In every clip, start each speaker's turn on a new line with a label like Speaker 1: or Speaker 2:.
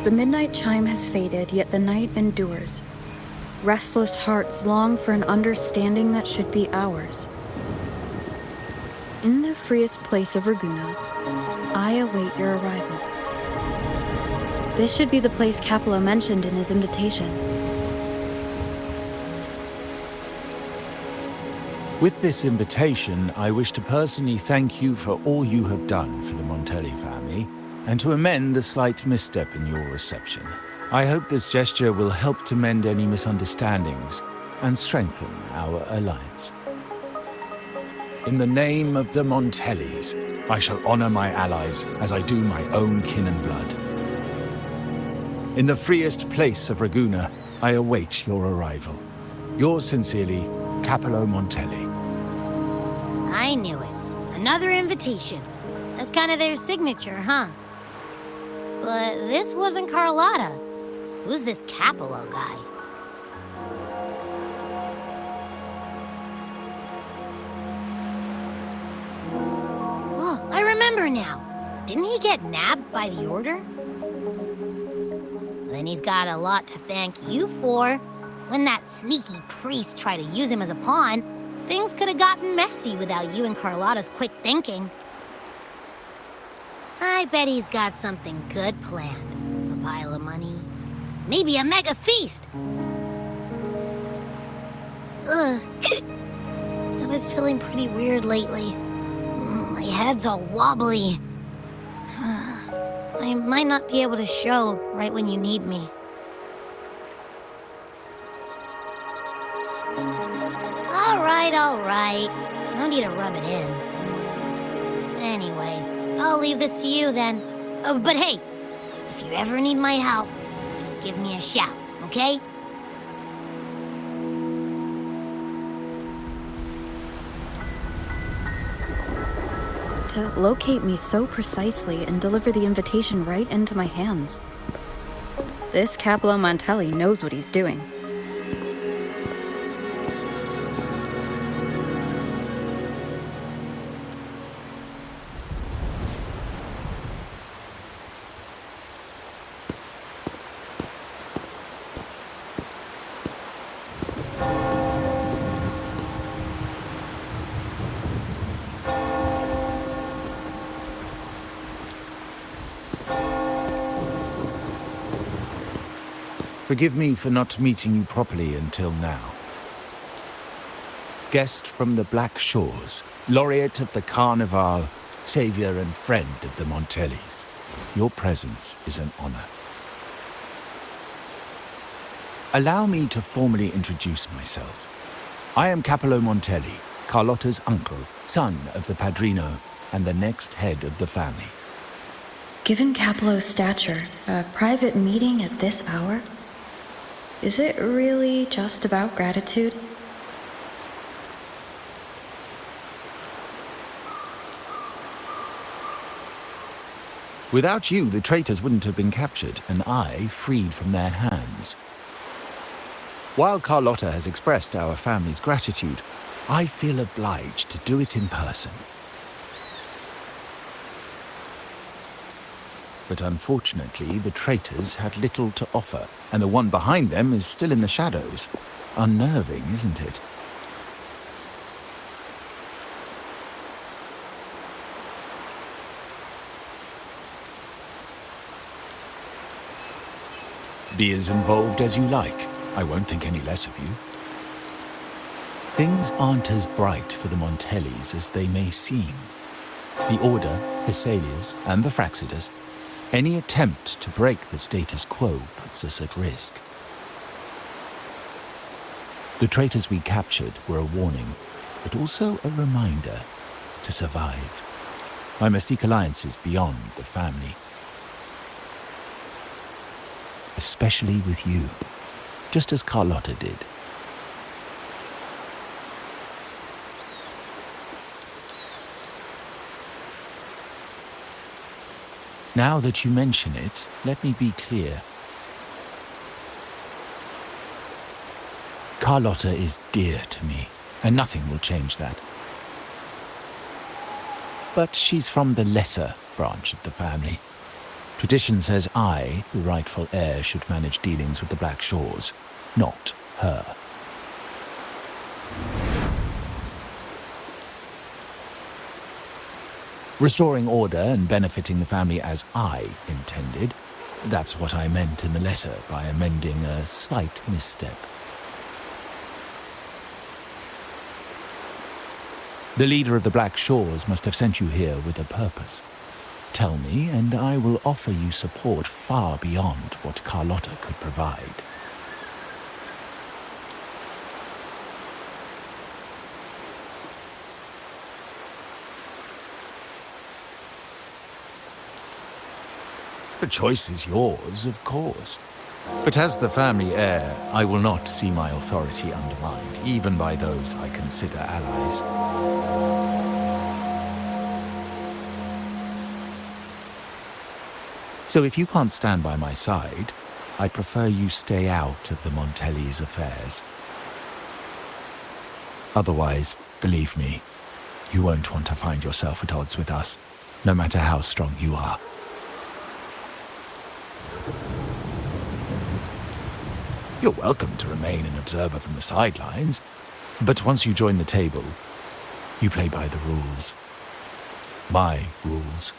Speaker 1: The midnight chime has faded, yet the night endures. Restless hearts long for an understanding that should be ours. In the freest place of Raguna, I await your arrival. This should be the place Capello mentioned in his invitation.
Speaker 2: With this invitation, I wish to personally thank you for all you have done for the Montelli family, and to amend the slight misstep in your reception. I hope this gesture will help to mend any misunderstandings and strengthen our alliance. In the name of the Montellis, I shall honor my allies as I do my own kin and blood. In the freest place of Raguna, I await your arrival. Yours sincerely, Capello Montelli.
Speaker 3: I knew it. Another invitation. That's kind of their signature, huh? But this wasn't Carlotta. Who's this Capello guy? Oh, I remember now. Didn't he get nabbed by the Order? Then he's got a lot to thank you for. When that sneaky priest tried to use him as a pawn, things could have gotten messy without you and Carlotta's quick thinking. I bet he's got something good planned. A pile of money. Maybe a mega feast! Ugh. I've been feeling pretty weird lately. My head's all wobbly. I might not be able to show right when you need me. All right. No need to rub it in. Anyway, I'll leave this to you then. Oh, but hey, if you ever need my help, just give me a shout, okay?
Speaker 1: To locate me so precisely and deliver the invitation right into my hands. This Capello Montelli knows what he's doing.
Speaker 2: Forgive me for not meeting you properly until now. Guest from the Black Shores, laureate of the Carnival, savior and friend of the Montellis. Your presence is an honor. Allow me to formally introduce myself. I am Capello Montelli, Carlotta's uncle, son of the Padrino, and the next head of the family.
Speaker 1: Given Capello's stature, a private meeting at this hour? Is it really just about gratitude?
Speaker 2: Without you, the traitors wouldn't have been captured, and I freed from their hands. While Carlotta has expressed our family's gratitude, I feel obliged to do it in person. But unfortunately, the traitors had little to offer, and the one behind them is still in the shadows. Unnerving, isn't it? Be as involved as you like. I won't think any less of you. Things aren't as bright for the Montellis as they may seem. The Order, Thessalias, and the Fraxidas. Any attempt to break the status quo puts us at risk. The traitors we captured were a warning, but also a reminder to survive. I must seek alliances beyond the family. Especially with you, just as Carlotta did. Now that you mention it, let me be clear. Carlotta is dear to me, and nothing will change that. But she's from the lesser branch of the family. Tradition says I, the rightful heir, should manage dealings with the Black Shores, not her. Restoring order and benefiting the family as I intended, that's what I meant in the letter by amending a slight misstep. The leader of the Black Shores must have sent you here with a purpose. Tell me, and I will offer you support far beyond what Carlotta could provide. The choice is yours, of course. But as the family heir, I will not see my authority undermined, even by those I consider allies. So if you can't stand by my side, I'd prefer you stay out of the Montelli's affairs. Otherwise, believe me, you won't want to find yourself at odds with us, no matter how strong you are. You're welcome to remain an observer from the sidelines, but once you join the table, you play by the rules. My rules.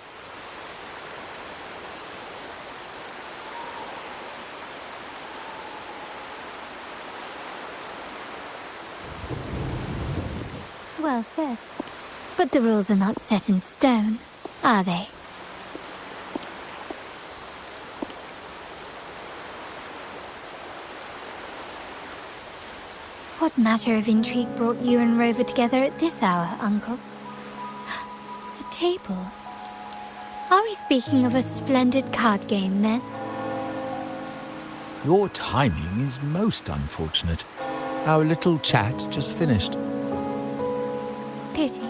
Speaker 4: Well said. But the rules are not set in stone, are they? What matter of intrigue brought you and Rover together at this hour, Uncle? A table? Are we speaking of a splendid card game, then?
Speaker 2: Your timing is most unfortunate. Our little chat just finished.
Speaker 4: Pity.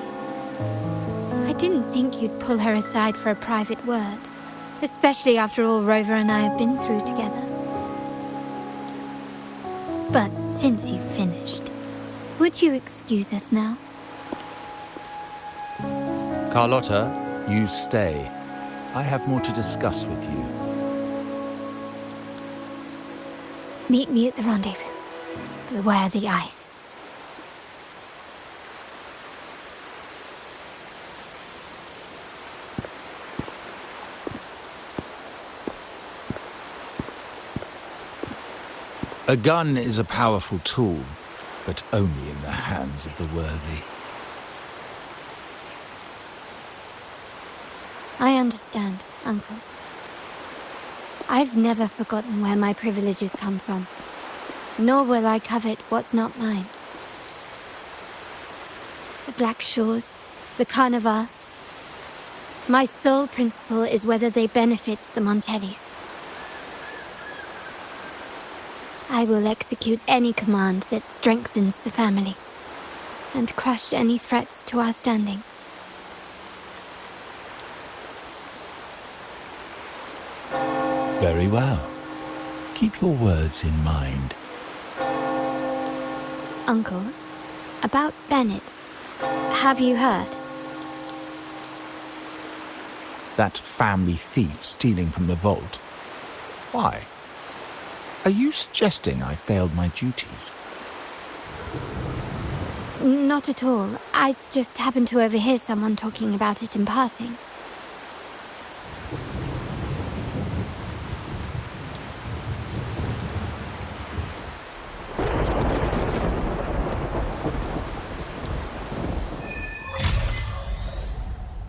Speaker 4: I didn't think you'd pull her aside for a private word, especially after all Rover and I have been through together. But since you've finished, would you excuse us now?
Speaker 2: Carlotta, you stay. I have more to discuss with you.
Speaker 4: Meet me at the rendezvous. Beware the ice.
Speaker 2: A gun is a powerful tool, but only in the hands of the worthy.
Speaker 4: I understand, Uncle. I've never forgotten where my privileges come from, nor will I covet what's not mine. The Black Shores, the Carnival. My sole principle is whether they benefit the Montellis. I will execute any command that strengthens the family, and crush any threats to our standing.
Speaker 2: Very well. Keep your words in mind.
Speaker 4: Uncle, about Bennett, have you heard?
Speaker 2: That family thief stealing from the vault. Why? Are you suggesting I failed my duties?
Speaker 4: Not at all. I just happened to overhear someone talking about it in passing.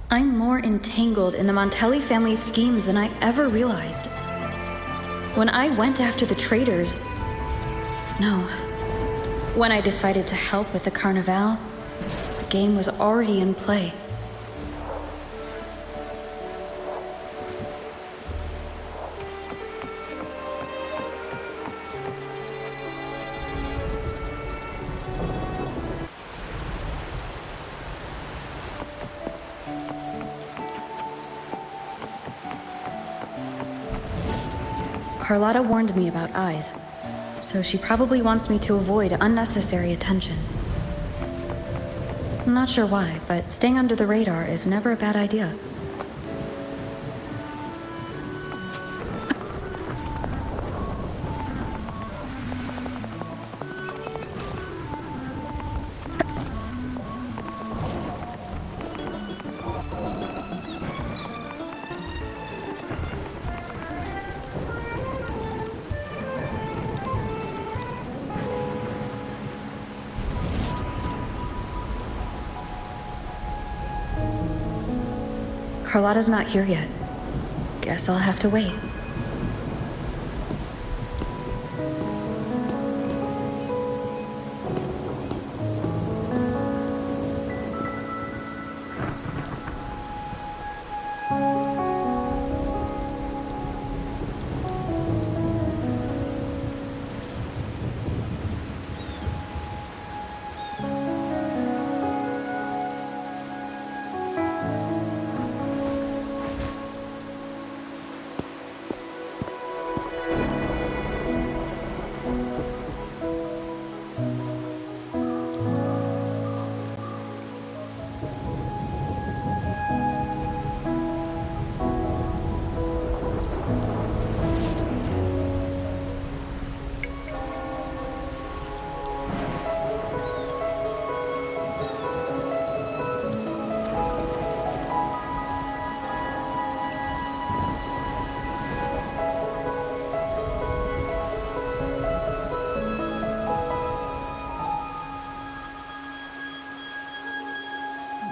Speaker 1: I'm more entangled in the Montelli family's schemes than I ever realized. When I went after the traitors... No. When I decided to help with the Carnival, the game was already in play. Carlotta warned me about eyes, so she probably wants me to avoid unnecessary attention. I'm not sure why, but staying under the radar is never a bad idea. Carlotta's not here yet. Guess I'll have to wait.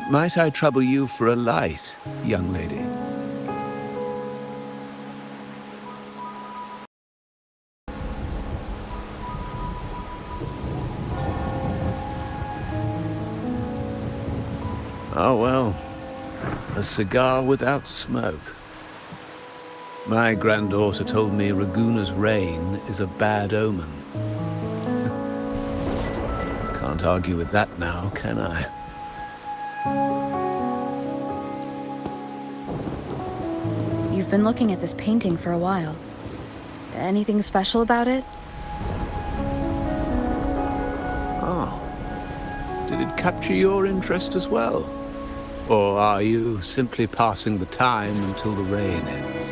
Speaker 5: Might I trouble you for a light, young lady? Oh, well, a cigar without smoke. My granddaughter told me Raguna's rain is a bad omen. Can't argue with that now, can I?
Speaker 1: You've been looking at this painting for a while. Anything special about it?
Speaker 5: Oh. Did it capture your interest as well? Or are you simply passing the time until the rain ends?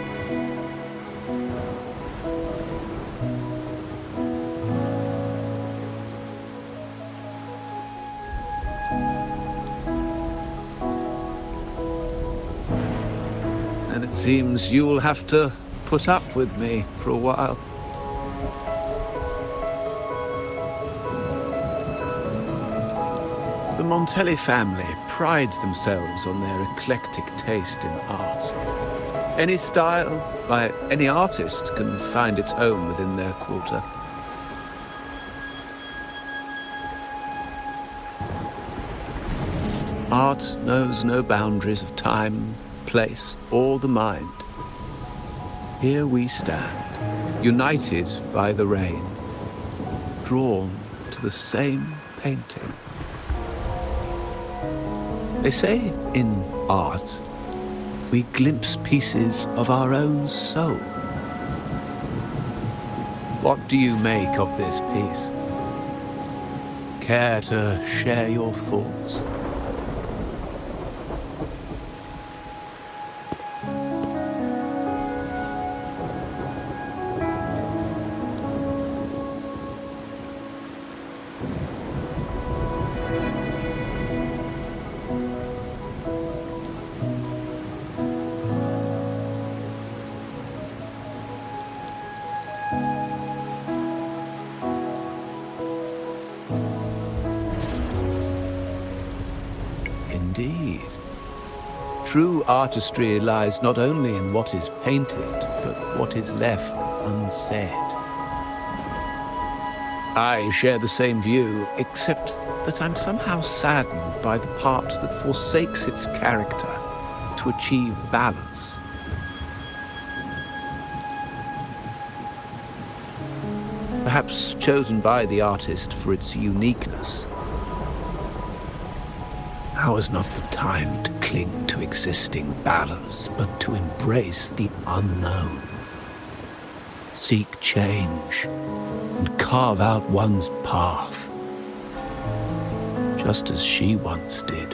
Speaker 5: And it seems you'll have to put up with me for a while. The Montelli family prides themselves on their eclectic taste in art. Any style by any artist can find its home within their quarter. Art knows no boundaries of time, place, or the mind. Here we stand, united by the rain, drawn to the same painting. They say in art, we glimpse pieces of our own soul. What do you make of this piece? Care to share your thoughts? Indeed. True artistry lies not only in what is painted, but what is left unsaid. I share the same view, except that I'm somehow saddened by the part that forsakes its character to achieve balance. Perhaps chosen by the artist for its uniqueness. Now is not the time to cling to existing balance, but to embrace the unknown. Seek change and carve out one's path, just as she once did.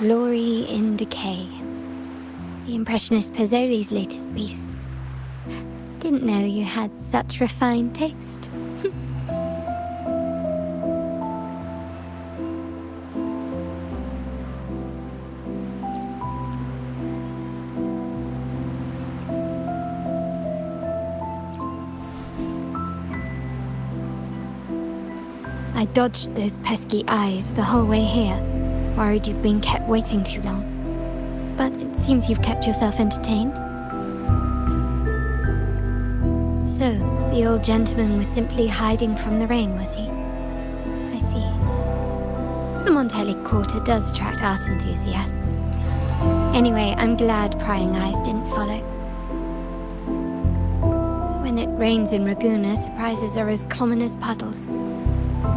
Speaker 4: Glory in Decay. The Impressionist Pozzoli's latest piece. Didn't know you had such refined taste. I dodged those pesky eyes the whole way here, worried you'd been kept waiting too long. But it seems you've kept yourself entertained. So, the old gentleman was simply hiding from the rain, was he? I see. The Montelli Quarter does attract art enthusiasts. Anyway, I'm glad prying eyes didn't follow. When it rains in Ragusa, surprises are as common as puddles.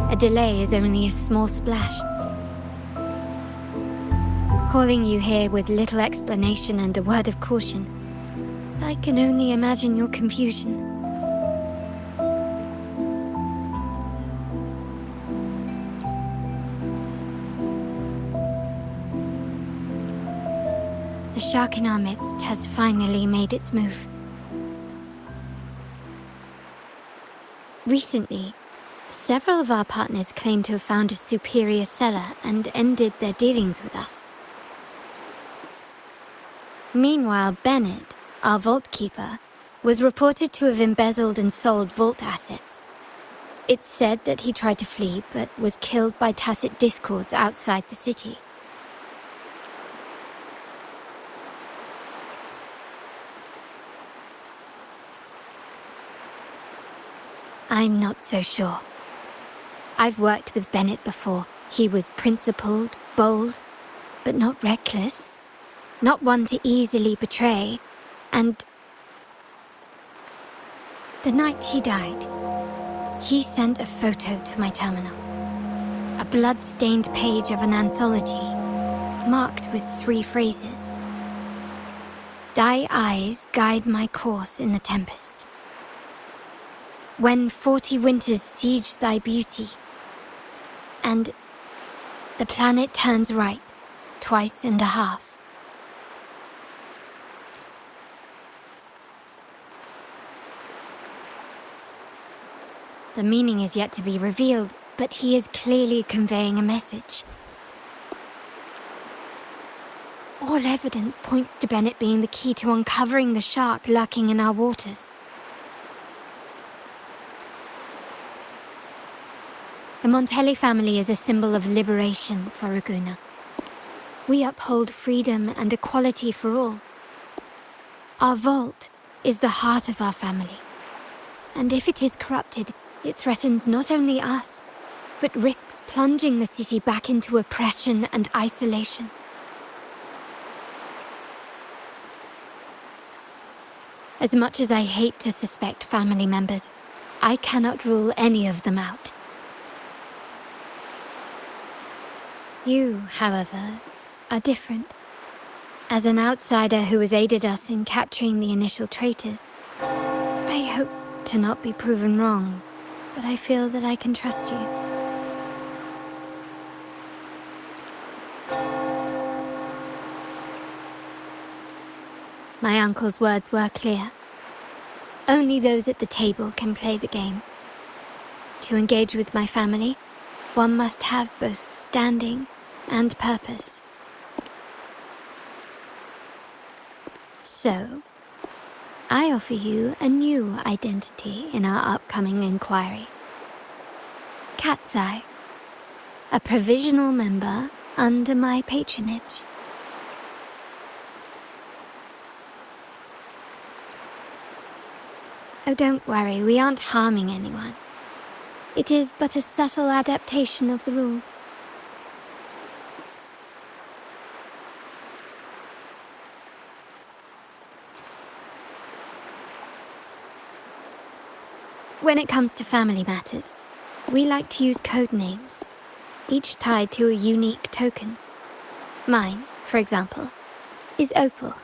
Speaker 4: A delay is only a small splash. Calling you here with little explanation and a word of caution, I can only imagine your confusion. The shark in our midst has finally made its move. Recently, several of our partners claimed to have found a superior cellar and ended their dealings with us. Meanwhile, Bennett, our vault keeper, was reported to have embezzled and sold vault assets. It's said that he tried to flee, but was killed by tacit discords outside the city. I'm not so sure. I've worked with Bennett before. He was principled, bold, but not reckless. Not one to easily betray. And the night he died, he sent a photo to my terminal. A blood-stained page of an anthology, marked with 3 phrases. Thy eyes guide my course in the tempest. When 40 winters siege thy beauty, and the planet turns right, twice and a half. The meaning is yet to be revealed, but he is clearly conveying a message. All evidence points to Bennett being the key to uncovering the shark lurking in our waters. The Montelli family is a symbol of liberation for Ragusa. We uphold freedom and equality for all. Our vault is the heart of our family. And if it is corrupted, it threatens not only us, but risks plunging the city back into oppression and isolation. As much as I hate to suspect family members, I cannot rule any of them out. You, however, are different. As an outsider who has aided us in capturing the initial traitors, I hope to not be proven wrong, but I feel that I can trust you. My uncle's words were clear. Only those at the table can play the game. To engage with my family, one must have both standing and purpose. So, I offer you a new identity in our upcoming inquiry. Cat's Eye, a provisional member under my patronage. Oh, don't worry, we aren't harming anyone. It is but a subtle adaptation of the rules. When it comes to family matters, we like to use code names, each tied to a unique token. Mine, for example, is Opal.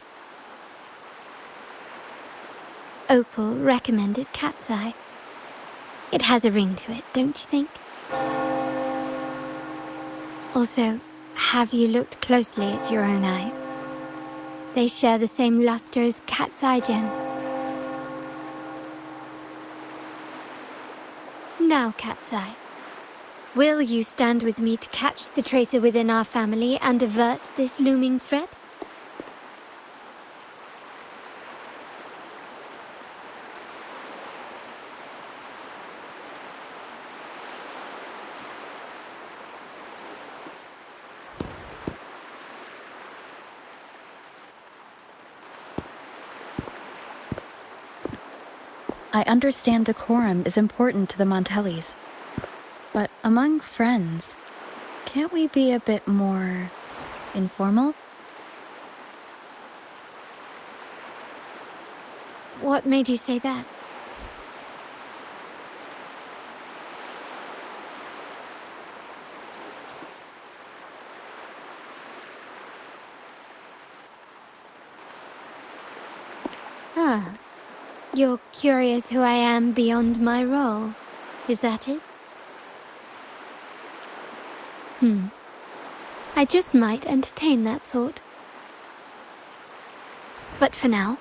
Speaker 4: Opal recommended Cat's Eye. It has a ring to it, don't you think? Also, Have you looked closely at your own eyes? They share the same luster as cat's eye gems. Now, Cat's Eye, will you stand with me to catch the traitor within our family and avert this looming threat?
Speaker 1: I understand decorum is important to the Montellis. But among friends, can't we be a bit more informal?
Speaker 4: What made you say that? Ah, you're curious who I am beyond my role. Is that it? I just might entertain that thought. But for now,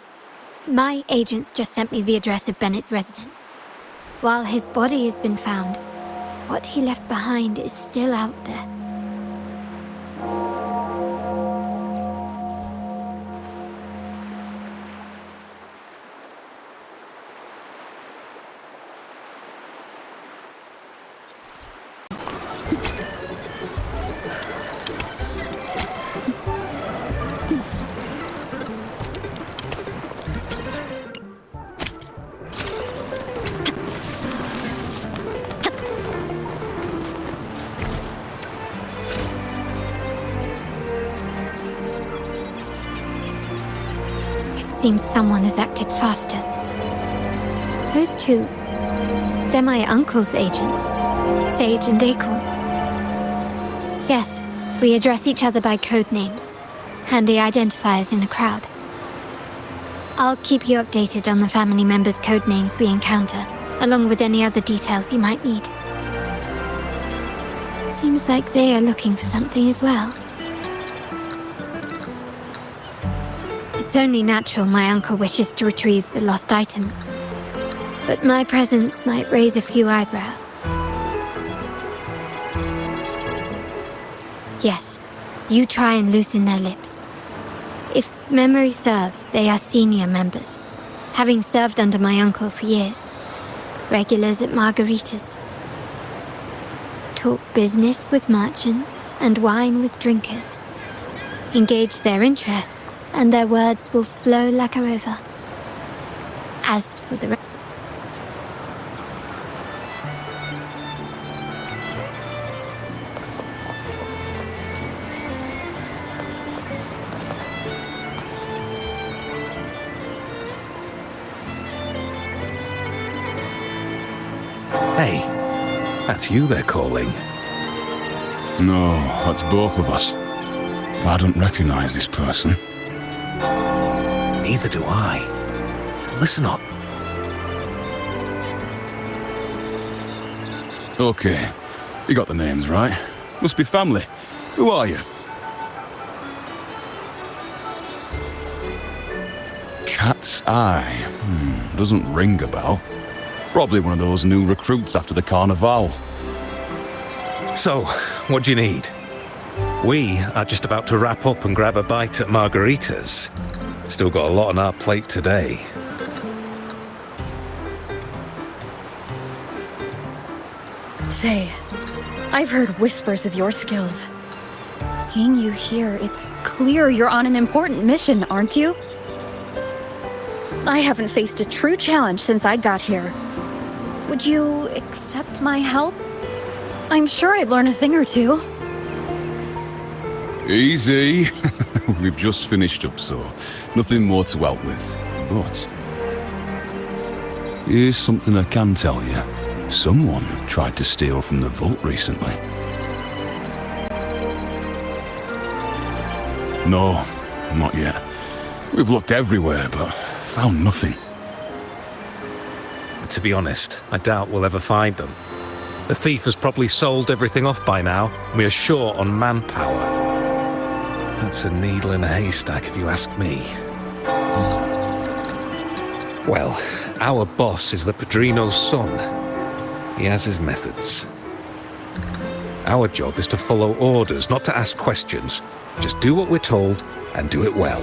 Speaker 4: my agents just sent me the address of Bennett's residence. While his body has been found, what he left behind is still out there. Seems someone has acted faster. Those two, they're my uncle's agents, Sage and Acorn. Yes, we address each other by code names, handy identifiers in a crowd. I'll keep you updated on the family members' code names we encounter, along with any other details you might need. Seems like they are looking for something as well. It's only natural my uncle wishes to retrieve the lost items, but my presence might raise a few eyebrows. Yes, you try and loosen their lips. If memory serves, they are senior members, having served under my uncle for years. Regulars at Margarita's. Talk business with merchants and wine with drinkers. Engage their interests, and their words will flow like a river. As for the
Speaker 6: Hey, that's you they're calling.
Speaker 7: No, that's both of us. I don't recognize this person.
Speaker 6: Neither do I. Listen up.
Speaker 7: Okay, you got the names right. Must be family. Who are you? Cat's Eye. Doesn't ring a bell. Probably one of those new recruits after the Carnival.
Speaker 6: So, what do you need? We are just about to wrap up and grab a bite at Margarita's. Still got a lot on our plate today.
Speaker 1: Say, I've heard whispers of your skills. Seeing you here, it's clear you're on an important mission, aren't you? I haven't faced a true challenge since I got here. Would you accept my help? I'm sure I'd learn a thing or two.
Speaker 7: Easy. We've just finished up, so nothing more to help with. But here's something I can tell you. Someone tried to steal from the vault recently. No, not yet. We've looked everywhere, but found nothing.
Speaker 6: To be honest, I doubt we'll ever find them. The thief has probably sold everything off by now, and we are short on manpower. That's a needle in a haystack, if you ask me. Well, our boss is the Padrino's son. He has his methods. Our job is to follow orders, not to ask questions. Just do what we're told, and do it well.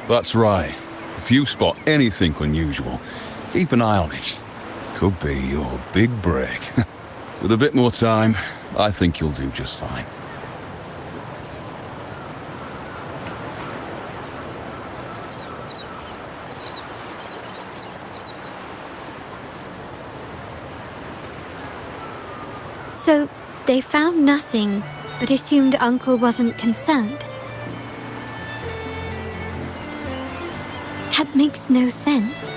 Speaker 7: That's right. If you spot anything unusual, keep an eye on it. Could be your big break. With a bit more time, I think you'll do just fine.
Speaker 4: So, they found nothing, but assumed Uncle wasn't concerned. That makes no sense.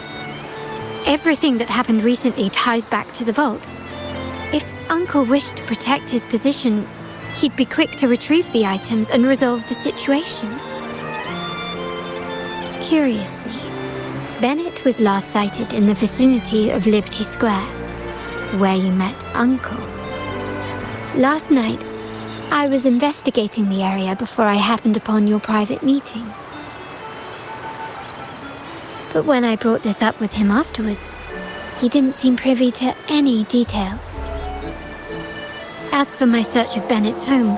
Speaker 4: Everything that happened recently ties back to the vault. If Uncle wished to protect his position, he'd be quick to retrieve the items and resolve the situation. Curiously, Bennett was last sighted in the vicinity of Liberty Square, where you met Uncle. Last night, I was investigating the area before I happened upon your private meeting. But when I brought this up with him afterwards, he didn't seem privy to any details. As for my search of Bennett's home,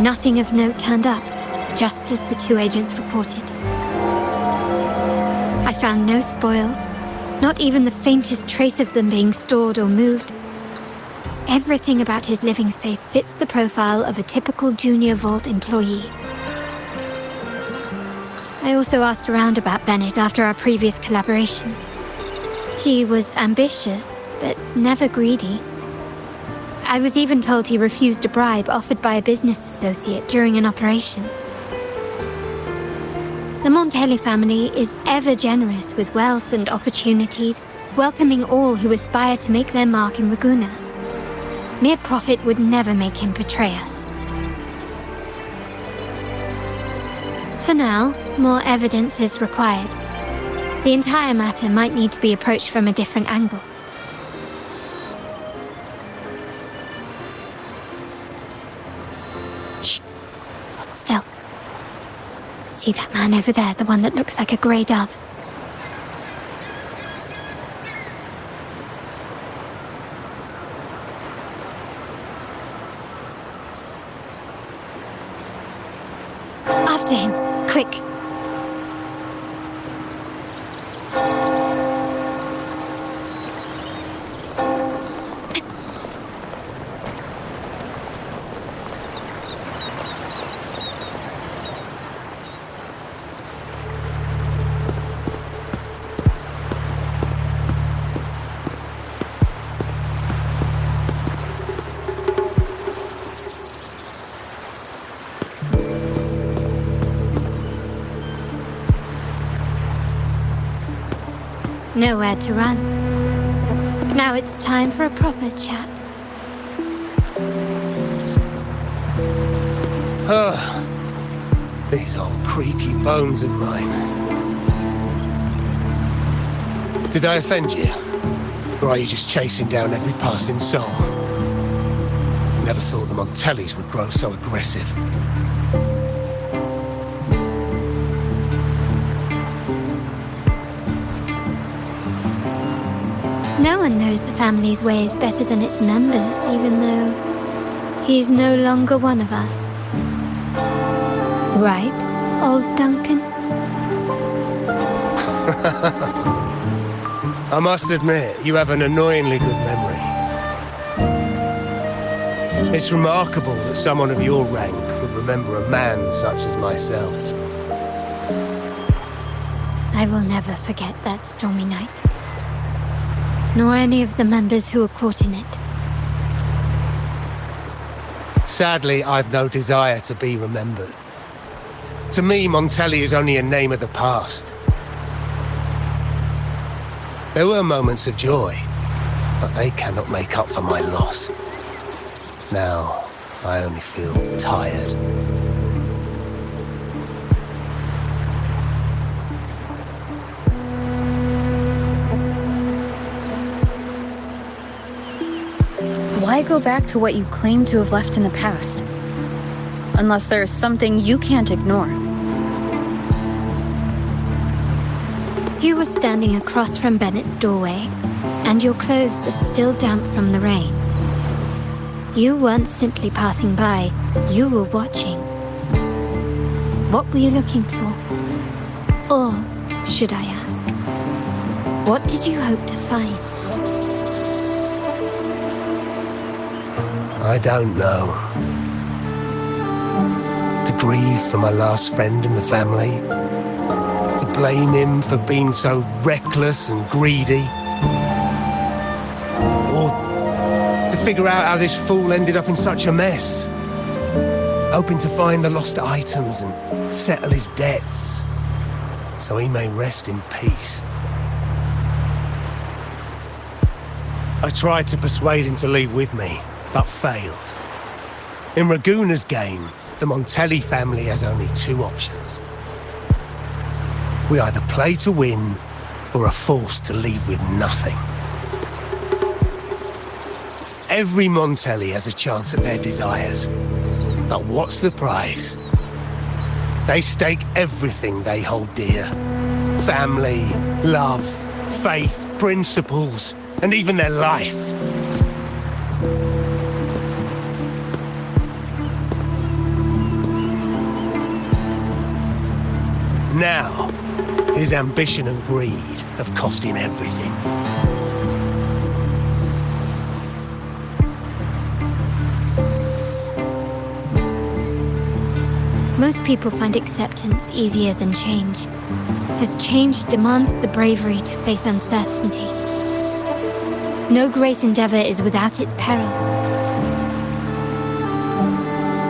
Speaker 4: nothing of note turned up, just as the two agents reported. I found no spoils, not even the faintest trace of them being stored or moved. Everything about his living space fits the profile of a typical Junior Vault employee. I also asked around about Bennett after our previous collaboration. He was ambitious, but never greedy. I was even told he refused a bribe offered by a business associate during an operation. The Montelli family is ever generous with wealth and opportunities, welcoming all who aspire to make their mark in Ragusa. Mere profit would never make him betray us. For now, more evidence is required. The entire matter might need to be approached from a different angle. Shh. Hold still. See that man over there, the one that looks like a grey dove? After him, quick! Nowhere to run. Now it's time for a proper chat.
Speaker 8: These old creaky bones of mine. Did I offend you? Or are you just chasing down every passing soul? Never thought the Montellis would grow so aggressive.
Speaker 4: No one knows the family's ways better than its members, even though he's no longer one of us. Right, old Duncan?
Speaker 8: I must admit, you have an annoyingly good memory. It's remarkable that someone of your rank would remember a man such as myself.
Speaker 4: I will never forget that stormy night. Nor any of the members who were caught in it.
Speaker 8: Sadly, I've no desire to be remembered. To me, Montelli is only a name of the past. There were moments of joy, but they cannot make up for my loss. Now, I only feel tired.
Speaker 1: Why go back to what you claim to have left in the past? Unless there's something you can't ignore.
Speaker 4: You were standing across from Bennett's doorway, and your clothes are still damp from the rain. You weren't simply passing by, you were watching. What were you looking for? Or, should I ask, what did you hope to find?
Speaker 8: I don't know. To grieve for my last friend in the family. To blame him for being so reckless and greedy. Or to figure out how this fool ended up in such a mess. Hoping to find the lost items and settle his debts, so he may rest in peace. I tried to persuade him to leave with me, but failed. In Raguna's game, the Montelli family has only two options. We either play to win, or are forced to leave with nothing. Every Montelli has a chance at their desires, but what's the price? They stake everything they hold dear. Family, love, faith, principles, and even their life. Now, his ambition and greed have cost him everything.
Speaker 4: Most people find acceptance easier than change, as change demands the bravery to face uncertainty. No great endeavor is without its perils.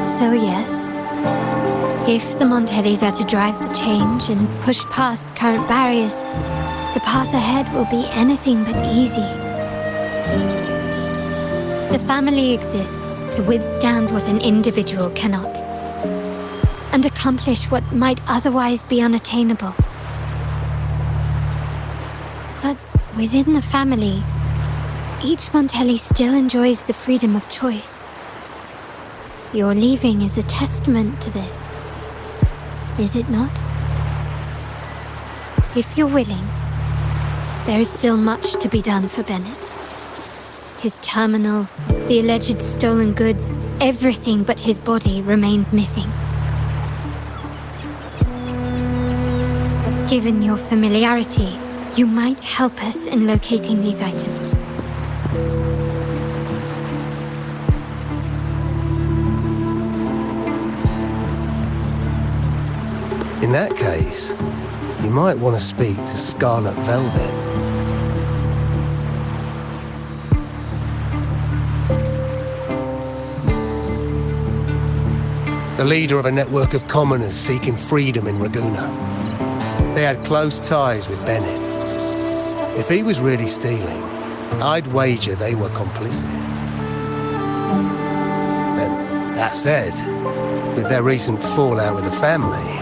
Speaker 4: So yes, if the Montellis are to drive the change and push past current barriers, the path ahead will be anything but easy. The family exists to withstand what an individual cannot, and accomplish what might otherwise be unattainable. But within the family, each Montelli still enjoys the freedom of choice. Your leaving is a testament to this, is it not? If you're willing, there is still much to be done for Bennett. His terminal, the alleged stolen goods, everything but his body remains missing. Given your familiarity, you might help us in locating these items.
Speaker 8: In that case, you might want to speak to Scarlet Velvet. The leader of a network of commoners seeking freedom in Raguna. They had close ties with Bennett. If he was really stealing, I'd wager they were complicit. And that said, with their recent fallout with the family,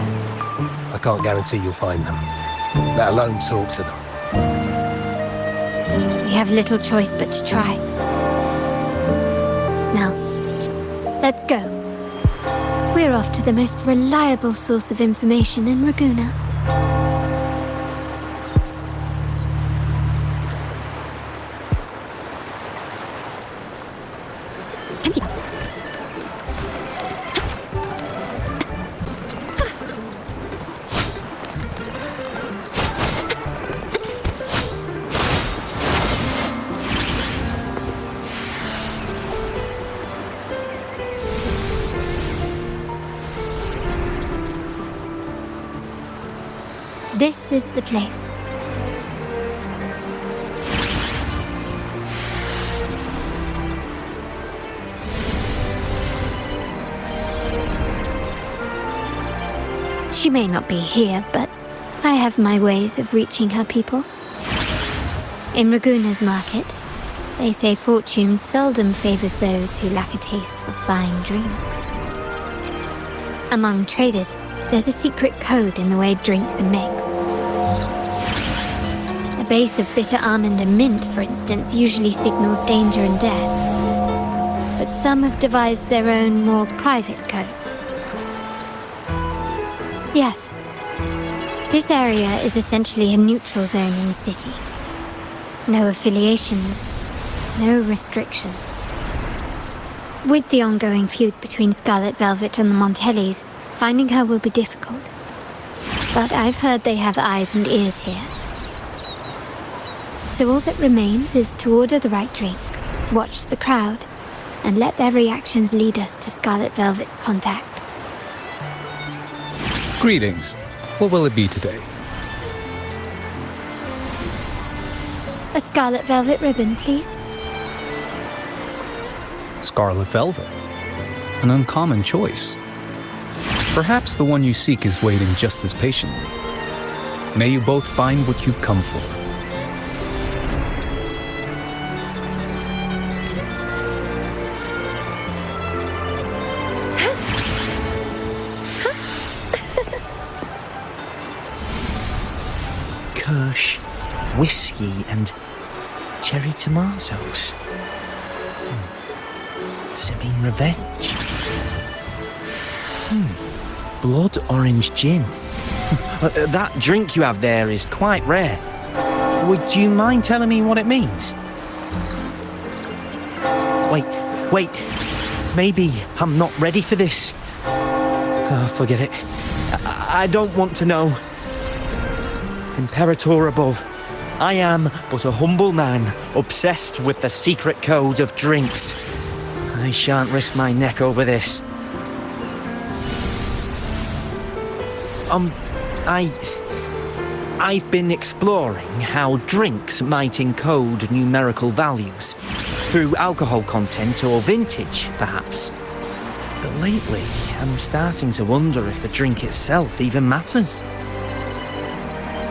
Speaker 8: I can't guarantee you'll find them, let alone talk to them.
Speaker 4: We have little choice but to try. Now, let's go. We're off to the most reliable source of information in Raguna. This is the place. She may not be here, but I have my ways of reaching her people. In Raguna's market, they say fortune seldom favors those who lack a taste for fine drinks. Among traders, there's a secret code in the way drinks are mixed. A base of bitter almond and mint, for instance, usually signals danger and death. but some have devised their own more private codes. Yes, this area is essentially a neutral zone in the city. No affiliations, no restrictions. With the ongoing feud between Scarlet Velvet and the Montellis, finding her will be difficult. But I've heard they have eyes and ears here. So all that remains is to order the right drink, watch the crowd, and let their reactions lead us to Scarlet Velvet's contact.
Speaker 9: Greetings. What will it be today?
Speaker 4: A Scarlet Velvet ribbon, please.
Speaker 9: Scarlet Velvet. An uncommon choice. Perhaps the one you seek is waiting just as patiently. May you both find what you've come for.
Speaker 10: Kirsch, whiskey, and cherry tomatoes. Does it mean revenge? Blood orange gin. That drink you have there is quite rare. Would you mind telling me what it means? Wait. Maybe I'm not ready for this. Oh, forget it. I don't want to know. Imperator above, I am but a humble man obsessed with the secret code of drinks. I shan't risk my neck over this. I've been exploring how drinks might encode numerical values through alcohol content or vintage, perhaps. But lately, I'm starting to wonder if the drink itself even matters.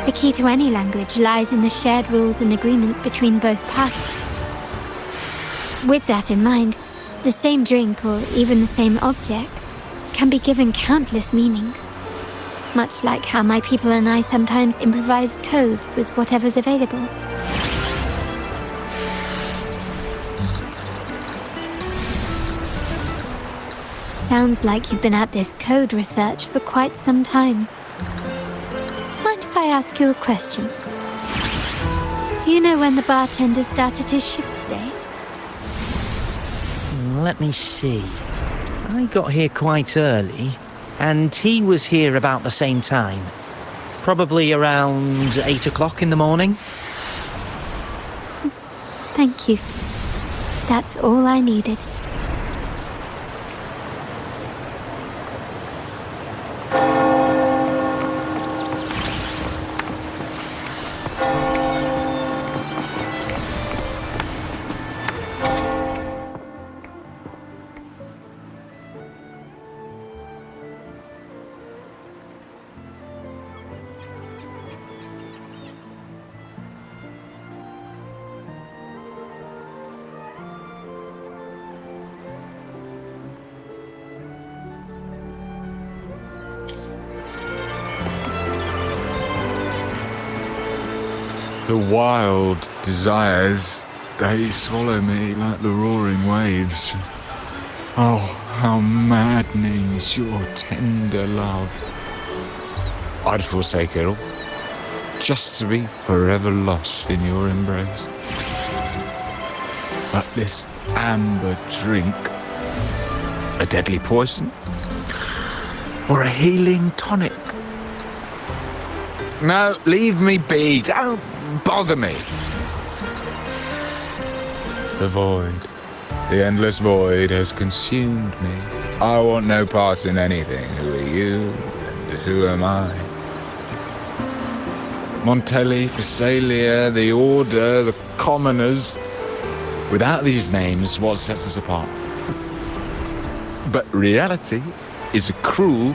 Speaker 4: The key to any language lies in the shared rules and agreements between both parties. With that in mind, the same drink, or even the same object, can be given countless meanings. Much like how my people and I sometimes improvise codes with whatever's available. Sounds like you've been at this code research for quite some time. Mind if I ask you a question? Do you know when the bartender started his shift today?
Speaker 10: Let me see. I got here quite early, and he was here about the same time. Probably around 8 o'clock in the morning.
Speaker 4: Thank you. That's all I needed.
Speaker 2: The wild desires, they swallow me like the roaring waves. Oh, how maddening is your tender love. I'd forsake it all, just to be forever lost in your embrace. But this amber drink, a deadly poison, or a healing tonic? No, leave me be. Don't bother me. The void, the endless void has consumed me. I want no part in anything. Who are you and who am I? Montelli, Phasalia, the Order, the Commoners. Without these names, what sets us apart? But reality is cruel,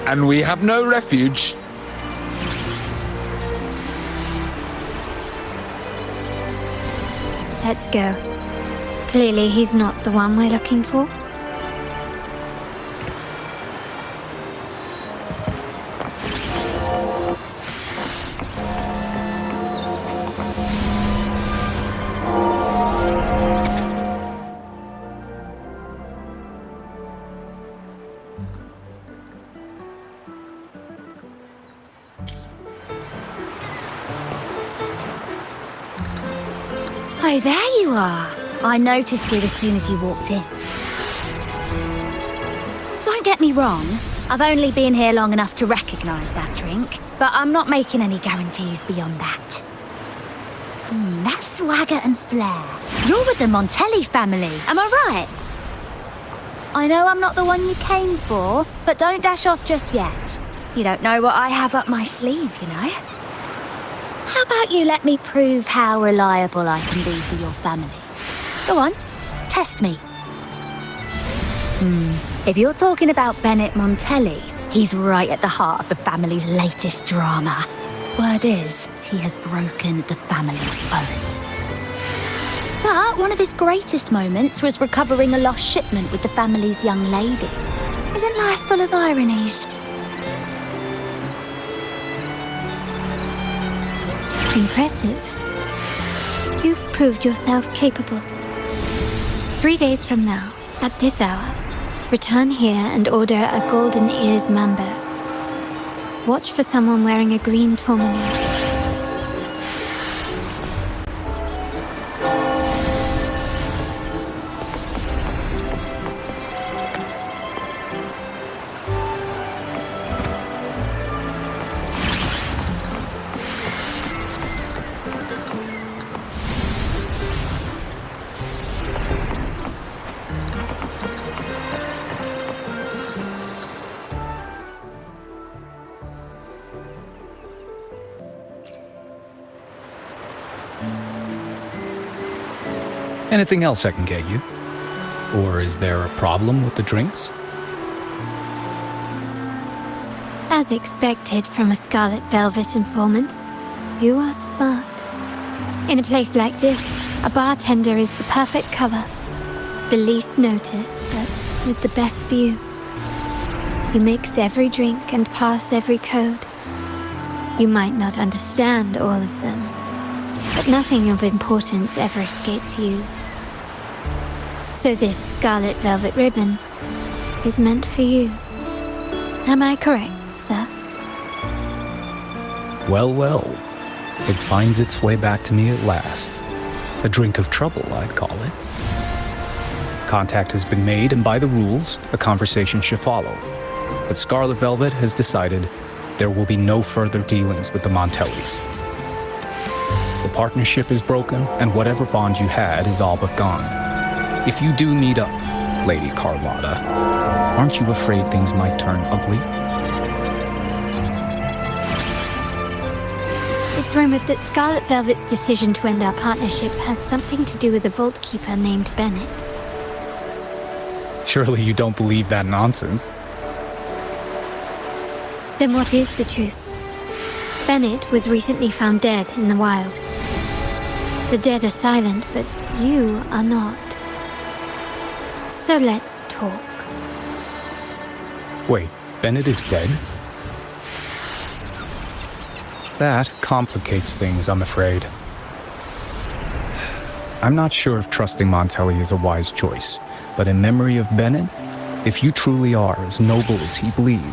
Speaker 2: and we have no refuge.
Speaker 4: Let's go. Clearly he's not the one we're looking for.
Speaker 11: Oh, there you are. I noticed you as soon as you walked in. Don't get me wrong, I've only been here long enough to recognise that drink, but I'm not making any guarantees beyond that. That swagger and flair. You're with the Montelli family, am I right? I know I'm not the one you came for, but don't dash off just yet. You don't know what I have up my sleeve, you know? How about you let me prove how reliable I can be for your family? Go on, test me. If you're talking about Bennett Montelli, he's right at the heart of the family's latest drama. Word is, he has broken the family's oath. But one of his greatest moments was recovering a lost shipment with the family's young lady. Isn't life full of ironies?
Speaker 4: Impressive. You've proved yourself capable. 3 days from now, at this hour, return here and order a golden ears mambo. Watch for someone wearing a green tourmaline.
Speaker 9: Anything else I can get you? Or is there a problem with the drinks?
Speaker 4: As expected from a Scarlet Velvet informant, you are smart. In a place like this, a bartender is the perfect cover. The least noticed, but with the best view. You mix every drink and pass every code. You might not understand all of them, but nothing of importance ever escapes you. So this Scarlet Velvet ribbon is meant for you. Am I correct, sir?
Speaker 9: Well, well. It finds its way back to me at last. A drink of trouble, I'd call it. Contact has been made, and by the rules, a conversation should follow. But Scarlet Velvet has decided there will be no further dealings with the Montellis. The partnership is broken, and whatever bond you had is all but gone. If you do meet up, Lady Carlotta, aren't you afraid things might turn ugly?
Speaker 4: It's rumored that Scarlet Velvet's decision to end our partnership has something to do with a vault keeper named Bennett.
Speaker 9: Surely you don't believe that nonsense.
Speaker 4: Then what is the truth? Bennett was recently found dead in the wild. The dead are silent, but you are not. So let's talk.
Speaker 9: Wait, Bennett is dead? That complicates things, I'm afraid. I'm not sure if trusting Montelli is a wise choice, but in memory of Bennett, if you truly are as noble as he believed,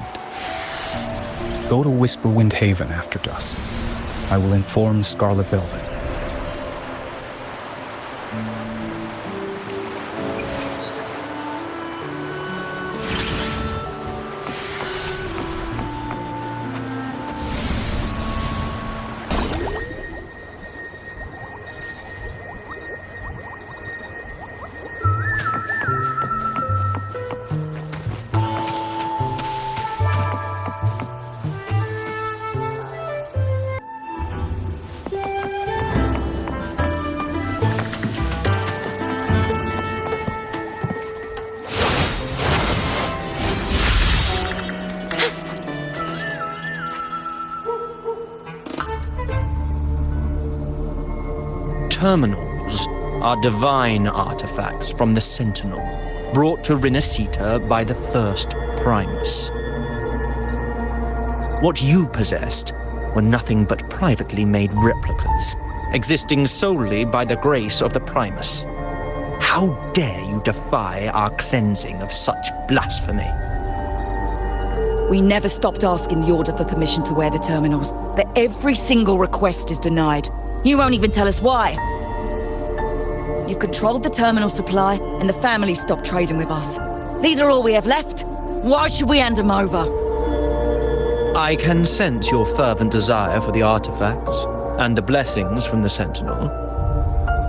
Speaker 9: go to Whisperwind Haven after dusk. I will inform Scarlet Velvet.
Speaker 10: Terminals are divine artifacts from the Sentinel, brought to Rinascita by the first Primus. What you possessed were nothing but privately made replicas, existing solely by the grace of the Primus. How dare you defy our cleansing of such blasphemy?
Speaker 12: We never stopped asking the Order for permission to wear the terminals, but every single request is denied. You won't even tell us why. You've controlled the terminal supply, and the family stopped trading with us. These are all we have left. Why should we hand them over?
Speaker 10: I can sense your fervent desire for the artifacts and the blessings from the Sentinel.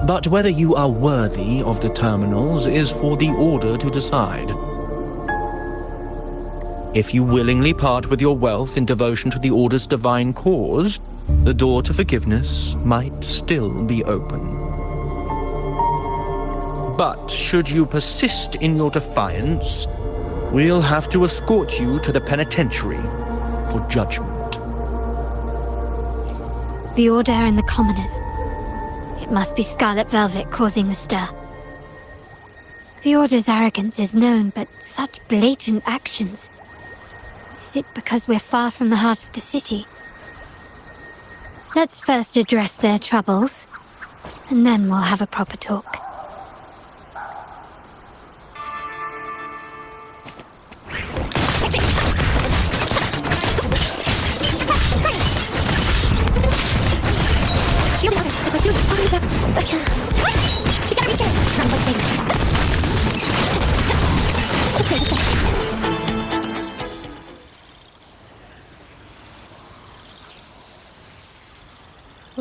Speaker 10: But whether you are worthy of the terminals is for the Order to decide. If you willingly part with your wealth in devotion to the Order's divine cause, the door to forgiveness might still be open. But should you persist in your defiance, we'll have to escort you to the penitentiary for judgment.
Speaker 4: The Order and the commoners. It must be Scarlet Velvet causing the stir. The Order's arrogance is known, but such blatant actions. Is it because we're far from the heart of the city? Let's first address their troubles, and then we'll have a proper talk.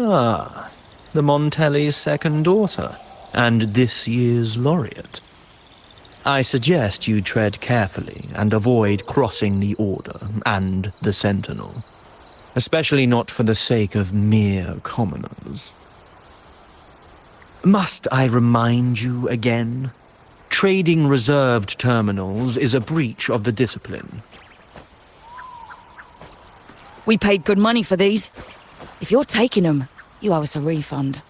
Speaker 10: Ah, the Montelli's second daughter, and this year's laureate. I suggest you tread carefully and avoid crossing the Order and the Sentinel, especially not for the sake of mere commoners. Must I remind you again? Trading reserved terminals is a breach of the discipline.
Speaker 12: We paid good money for these. If you're taking them, you owe us a refund.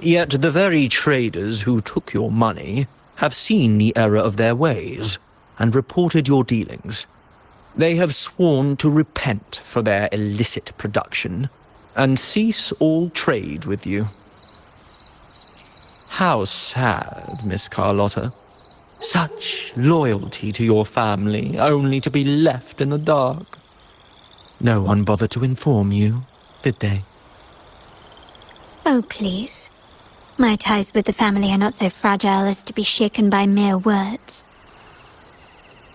Speaker 10: Yet the very traders who took your money have seen the error of their ways and reported your dealings. They have sworn to repent for their illicit production and cease all trade with you. How sad, Miss Carlotta. Such loyalty to your family, only to be left in the dark. No one bothered to inform you, did they?
Speaker 4: Oh, please. My ties with the family are not so fragile as to be shaken by mere words.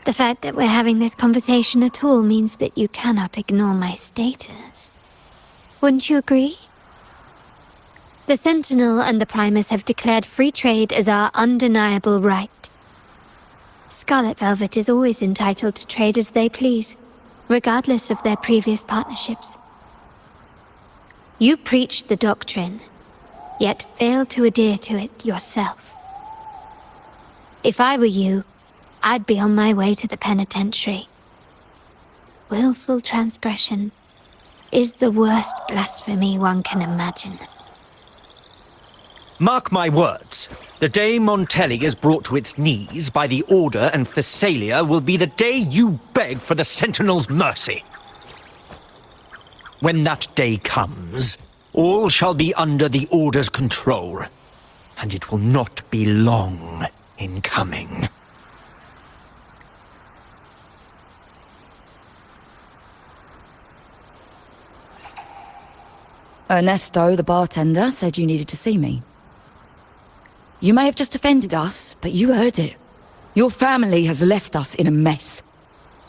Speaker 4: The fact that we're having this conversation at all means that you cannot ignore my status. Wouldn't you agree? The Sentinel and the Primus have declared free trade as our undeniable right. Scarlet Velvet is always entitled to trade as they please, regardless of their previous partnerships. You preach the doctrine, yet fail to adhere to it yourself. If I were you, I'd be on my way to the penitentiary. Willful transgression is the worst blasphemy one can imagine.
Speaker 10: Mark my words. The day Montelli is brought to its knees by the Order and Thessalia will be the day you beg for the Sentinel's mercy. When that day comes, all shall be under the Order's control, and it will not be long in coming.
Speaker 12: Ernesto, the bartender, said you needed to see me. You may have just offended us, but you heard it. Your family has left us in a mess.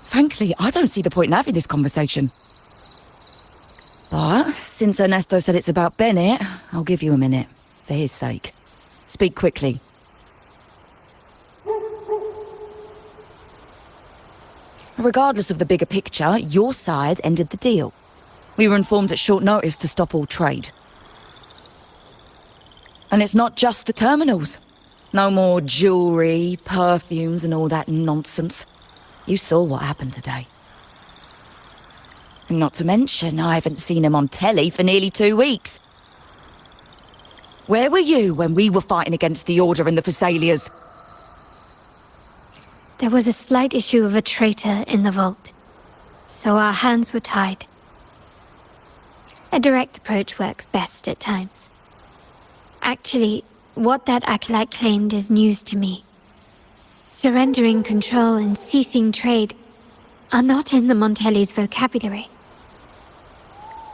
Speaker 12: Frankly, I don't see the point in having this conversation. But since Ernesto said it's about Bennett, I'll give you a minute, for his sake. Speak quickly. Regardless of the bigger picture, your side ended the deal. We were informed at short notice to stop all trade. And it's not just the terminals. No more jewelry, perfumes, and all that nonsense. You saw what happened today. And not to mention, I haven't seen him on telly for nearly 2 weeks. Where were you when we were fighting against the Order and the Thessalias?
Speaker 4: There was a slight issue of a traitor in the vault, so our hands were tied. A direct approach works best at times. Actually, what that acolyte claimed is news to me. Surrendering control and ceasing trade are not in the Montelli's vocabulary.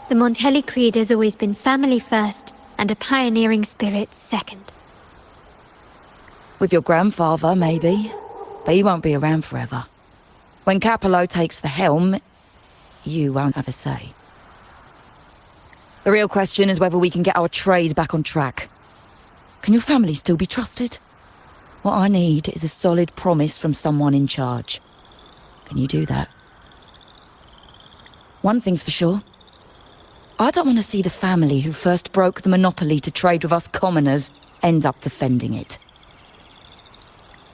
Speaker 4: The Montelli creed has always been family first and a pioneering spirit second.
Speaker 12: With your grandfather, maybe. But he won't be around forever. When Capello takes the helm, you won't have a say. The real question is whether we can get our trade back on track. Can your family still be trusted? What I need is a solid promise from someone in charge. Can you do that? One thing's for sure. I don't want to see the family who first broke the monopoly to trade with us commoners end up defending it.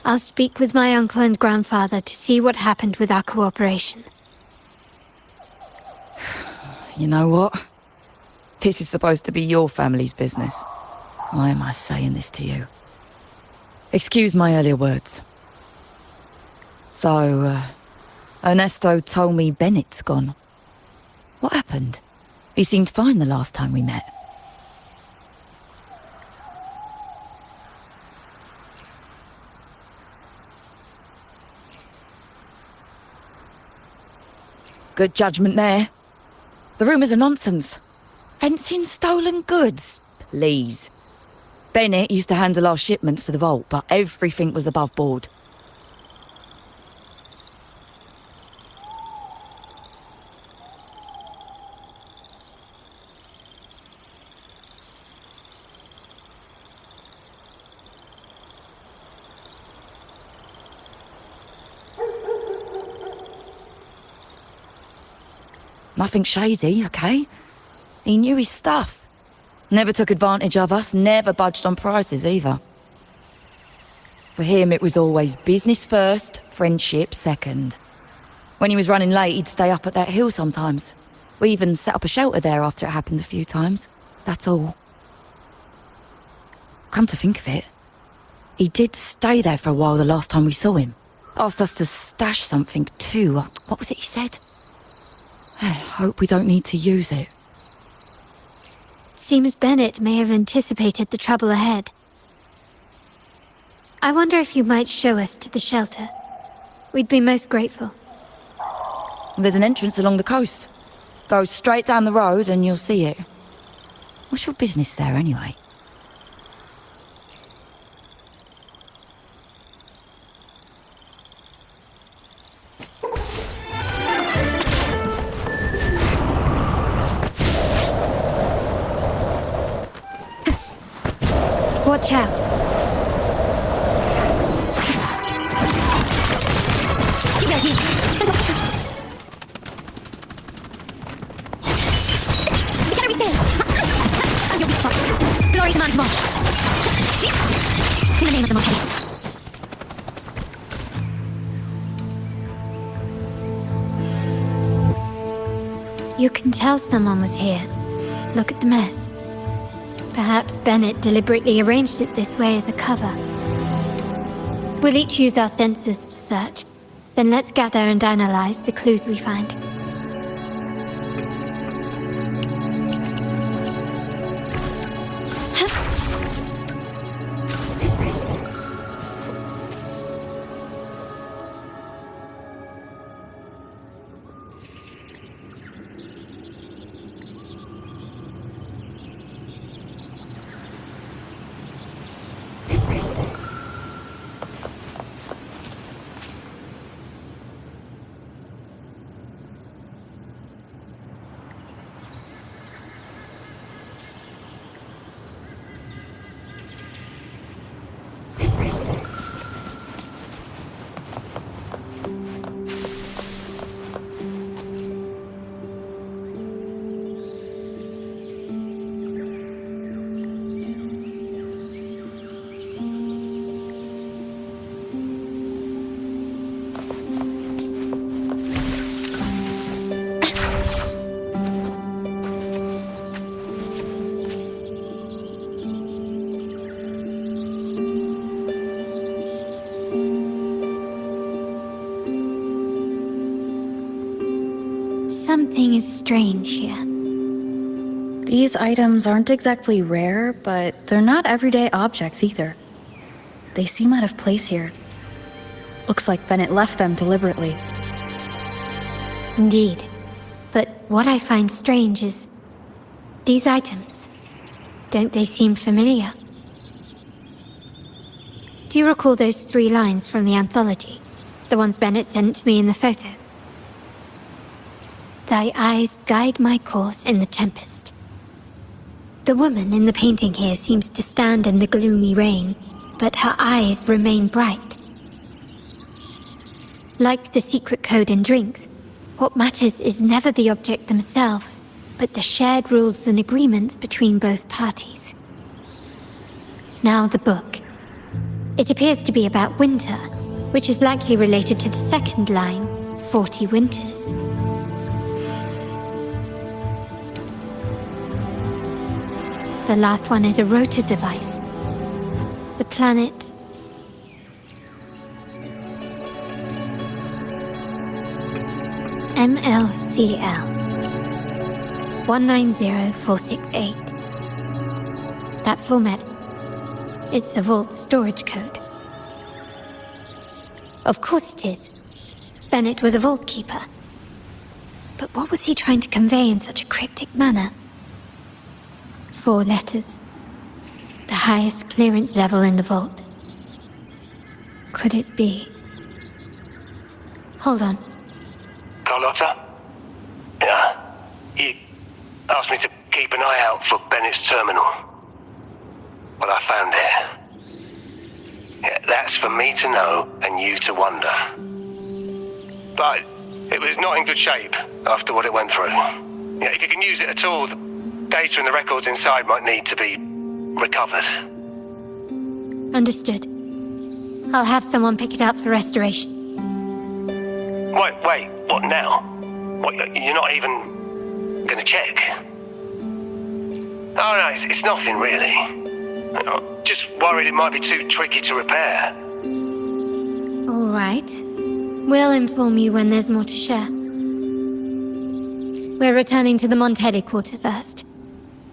Speaker 4: I'll speak with my uncle and grandfather to see what happened with our cooperation.
Speaker 12: You know what? This is supposed to be your family's business. Why am I saying this to you? Excuse my earlier words. So, Ernesto told me Bennett's gone. What happened? He seemed fine the last time we met. Good judgment there. The rumours are nonsense. Fencing stolen goods? Please. Bennett used to handle our shipments for the vault, but everything was above board. Nothing shady, okay? He knew his stuff. Never took advantage of us, never budged on prices either. For him, it was always business first, friendship second. When he was running late, he'd stay up at that hill sometimes. We even set up a shelter there after it happened a few times. That's all. Come to think of it, he did stay there for a while the last time we saw him. Asked us to stash something too. What was it he said? I hope we don't need to use it.
Speaker 4: Seems Bennett may have anticipated the trouble ahead. I wonder if you might show us to the shelter. We'd be most grateful.
Speaker 12: There's an entrance along the coast. Go straight down the road and you'll see it. What's your business there anyway?
Speaker 4: Watch out.
Speaker 3: Glory commands more. In the name of the Montellis.
Speaker 4: You can tell someone was here. Look at the mess. Perhaps Bennett deliberately arranged it this way as a cover. We'll each use our senses to search. Then let's gather and analyze the clues we find. Something is strange here.
Speaker 1: These items aren't exactly rare, but they're not everyday objects either. They seem out of place here. Looks like Bennett left them deliberately.
Speaker 4: Indeed. But what I find strange is these items. Don't they seem familiar? Do you recall those 3 lines from the anthology? The ones Bennett sent me in the photo? Thy eyes guide my course in the tempest. The woman in the painting here seems to stand in the gloomy rain, but her eyes remain bright. Like the secret code in drinks, what matters is never the object themselves, but the shared rules and agreements between both parties. Now the book. It appears to be about winter, which is likely related to the second line, 40 winters. The last one is a rotor device. The planet... MLCL 190468. That format, it's a vault storage code. Of course it is. Bennett was a vault keeper. But what was he trying to convey in such a cryptic manner? 4 letters. The highest clearance level in the vault. Could it be... Hold on.
Speaker 8: Carlotta? Yeah. You asked me to keep an eye out for Bennett's terminal. Well, I found it. Yeah, that's for me to know and you to wonder. But it was not in good shape after what it went through. Yeah, if you can use it at all, the data and the records inside might need to be recovered.
Speaker 4: Understood. I'll have someone pick it up for restoration.
Speaker 8: Wait, what now? What, you're not even gonna check? Oh no, it's nothing really. I'm just worried it might be too tricky to repair.
Speaker 4: All right. We'll inform you when there's more to share. We're returning to the Montelli quarter first.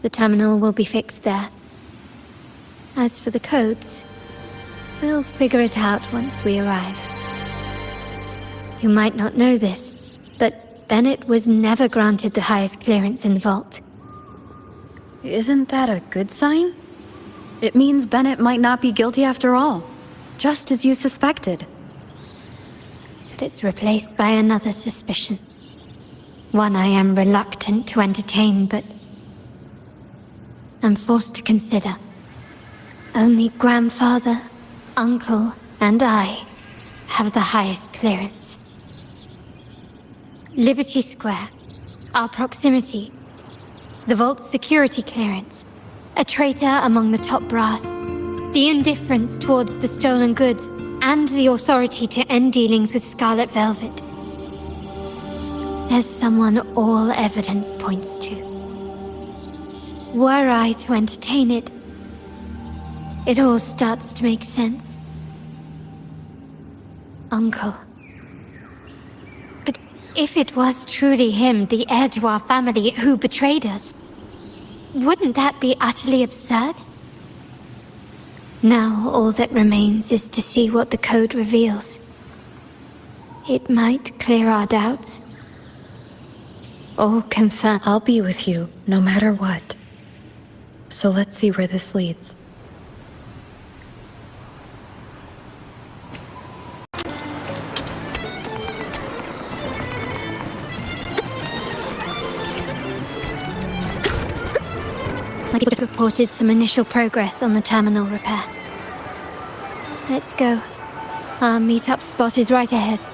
Speaker 4: The terminal will be fixed there. As for the codes, we'll figure it out once we arrive. You might not know this, but Bennett was never granted the highest clearance in the vault.
Speaker 1: Isn't that a good sign? It means Bennett might not be guilty after all, just as you suspected.
Speaker 4: But it's replaced by another suspicion. One I am reluctant to entertain, but I'm forced to consider. Only grandfather, uncle, and I have the highest clearance. Liberty Square, our proximity, the vault's security clearance, a traitor among the top brass, the indifference towards the stolen goods, and the authority to end dealings with Scarlet Velvet. There's someone all evidence points to. Were I to entertain it, it all starts to make sense. Uncle. But if it was truly him, the heir to our family, who betrayed us, wouldn't that be utterly absurd? Now all that remains is to see what the code reveals. It might clear our doubts. Or confirm.
Speaker 1: I'll be with you, no matter what. So let's see where this leads.
Speaker 4: My people just reported some initial progress on the terminal repair. Let's go. Our meet-up spot is right ahead.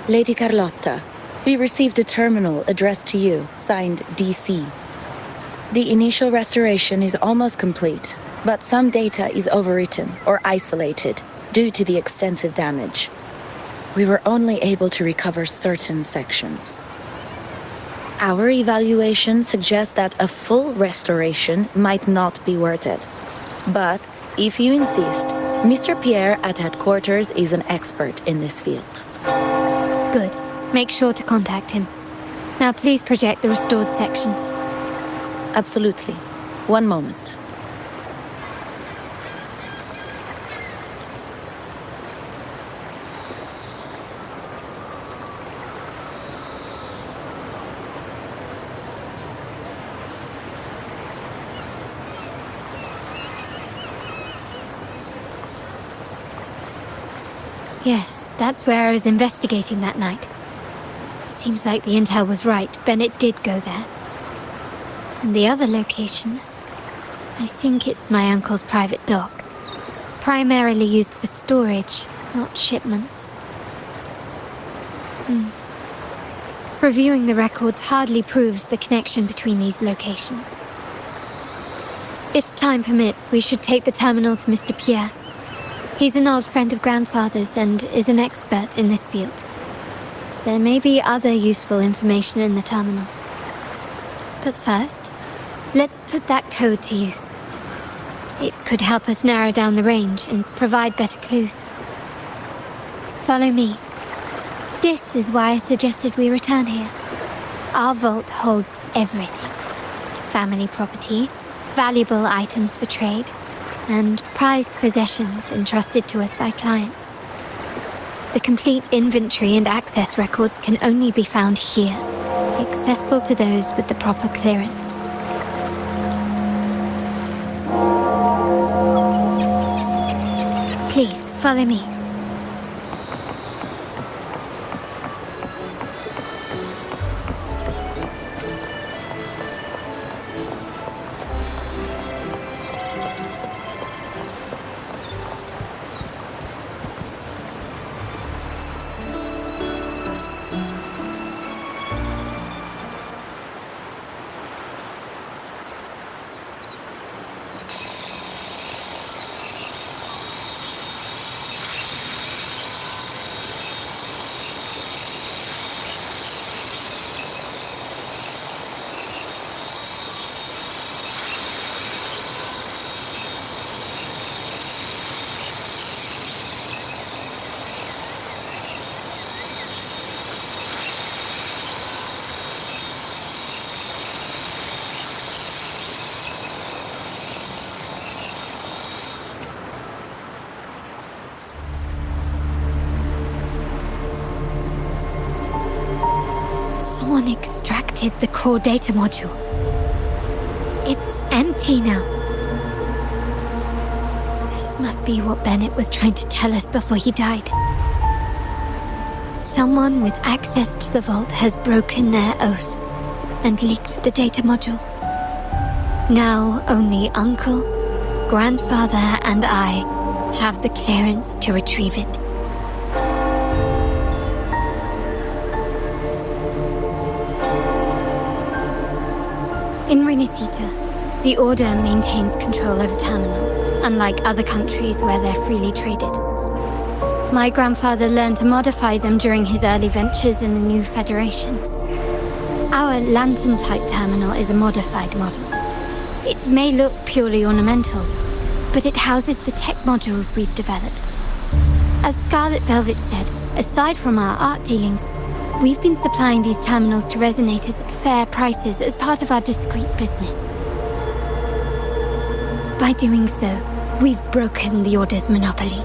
Speaker 12: Lady Carlotta, we received a terminal addressed to you, signed DC. The initial restoration is almost complete, but some data is overwritten or isolated due to the extensive damage. We were only able to recover certain sections. Our evaluation suggests that a full restoration might not be worth it, but If you insist, Mr. Pierre at headquarters is an expert in this field.
Speaker 4: Good. Make sure to contact him. Now please project the restored sections.
Speaker 12: Absolutely. One moment.
Speaker 4: Yes, that's where I was investigating that night. Seems like the intel was right. Bennett did go there. And the other location, I think it's my uncle's private dock. Primarily used for storage, not shipments. Reviewing the records hardly proves the connection between these locations. If time permits, we should take the terminal to Mr. Pierre. He's an old friend of Grandfather's and is an expert in this field. There may be other useful information in the terminal. But first, let's put that code to use. It could help us narrow down the range and provide better clues. Follow me. This is why I suggested we return here. Our vault holds everything. Family property, valuable items for trade, and prized possessions entrusted to us by clients. The complete inventory and access records can only be found here, accessible to those with the proper clearance. Please, follow me. Someone extracted the core data module. It's empty now. This must be what Bennett was trying to tell us before he died. Someone with access to the vault has broken their oath and leaked the data module. Now only Uncle, Grandfather, and I have the clearance to retrieve it. In Renacita, the Order maintains control over terminals, unlike other countries where they're freely traded. My grandfather learned to modify them during his early ventures in the new Federation. Our lantern-type terminal is a modified model. It may look purely ornamental, but it houses the tech modules we've developed. As Scarlet Velvet said, aside from our art dealings, we've been supplying these terminals to resonators at fair prices as part of our discreet business. By doing so, we've broken the Order's monopoly.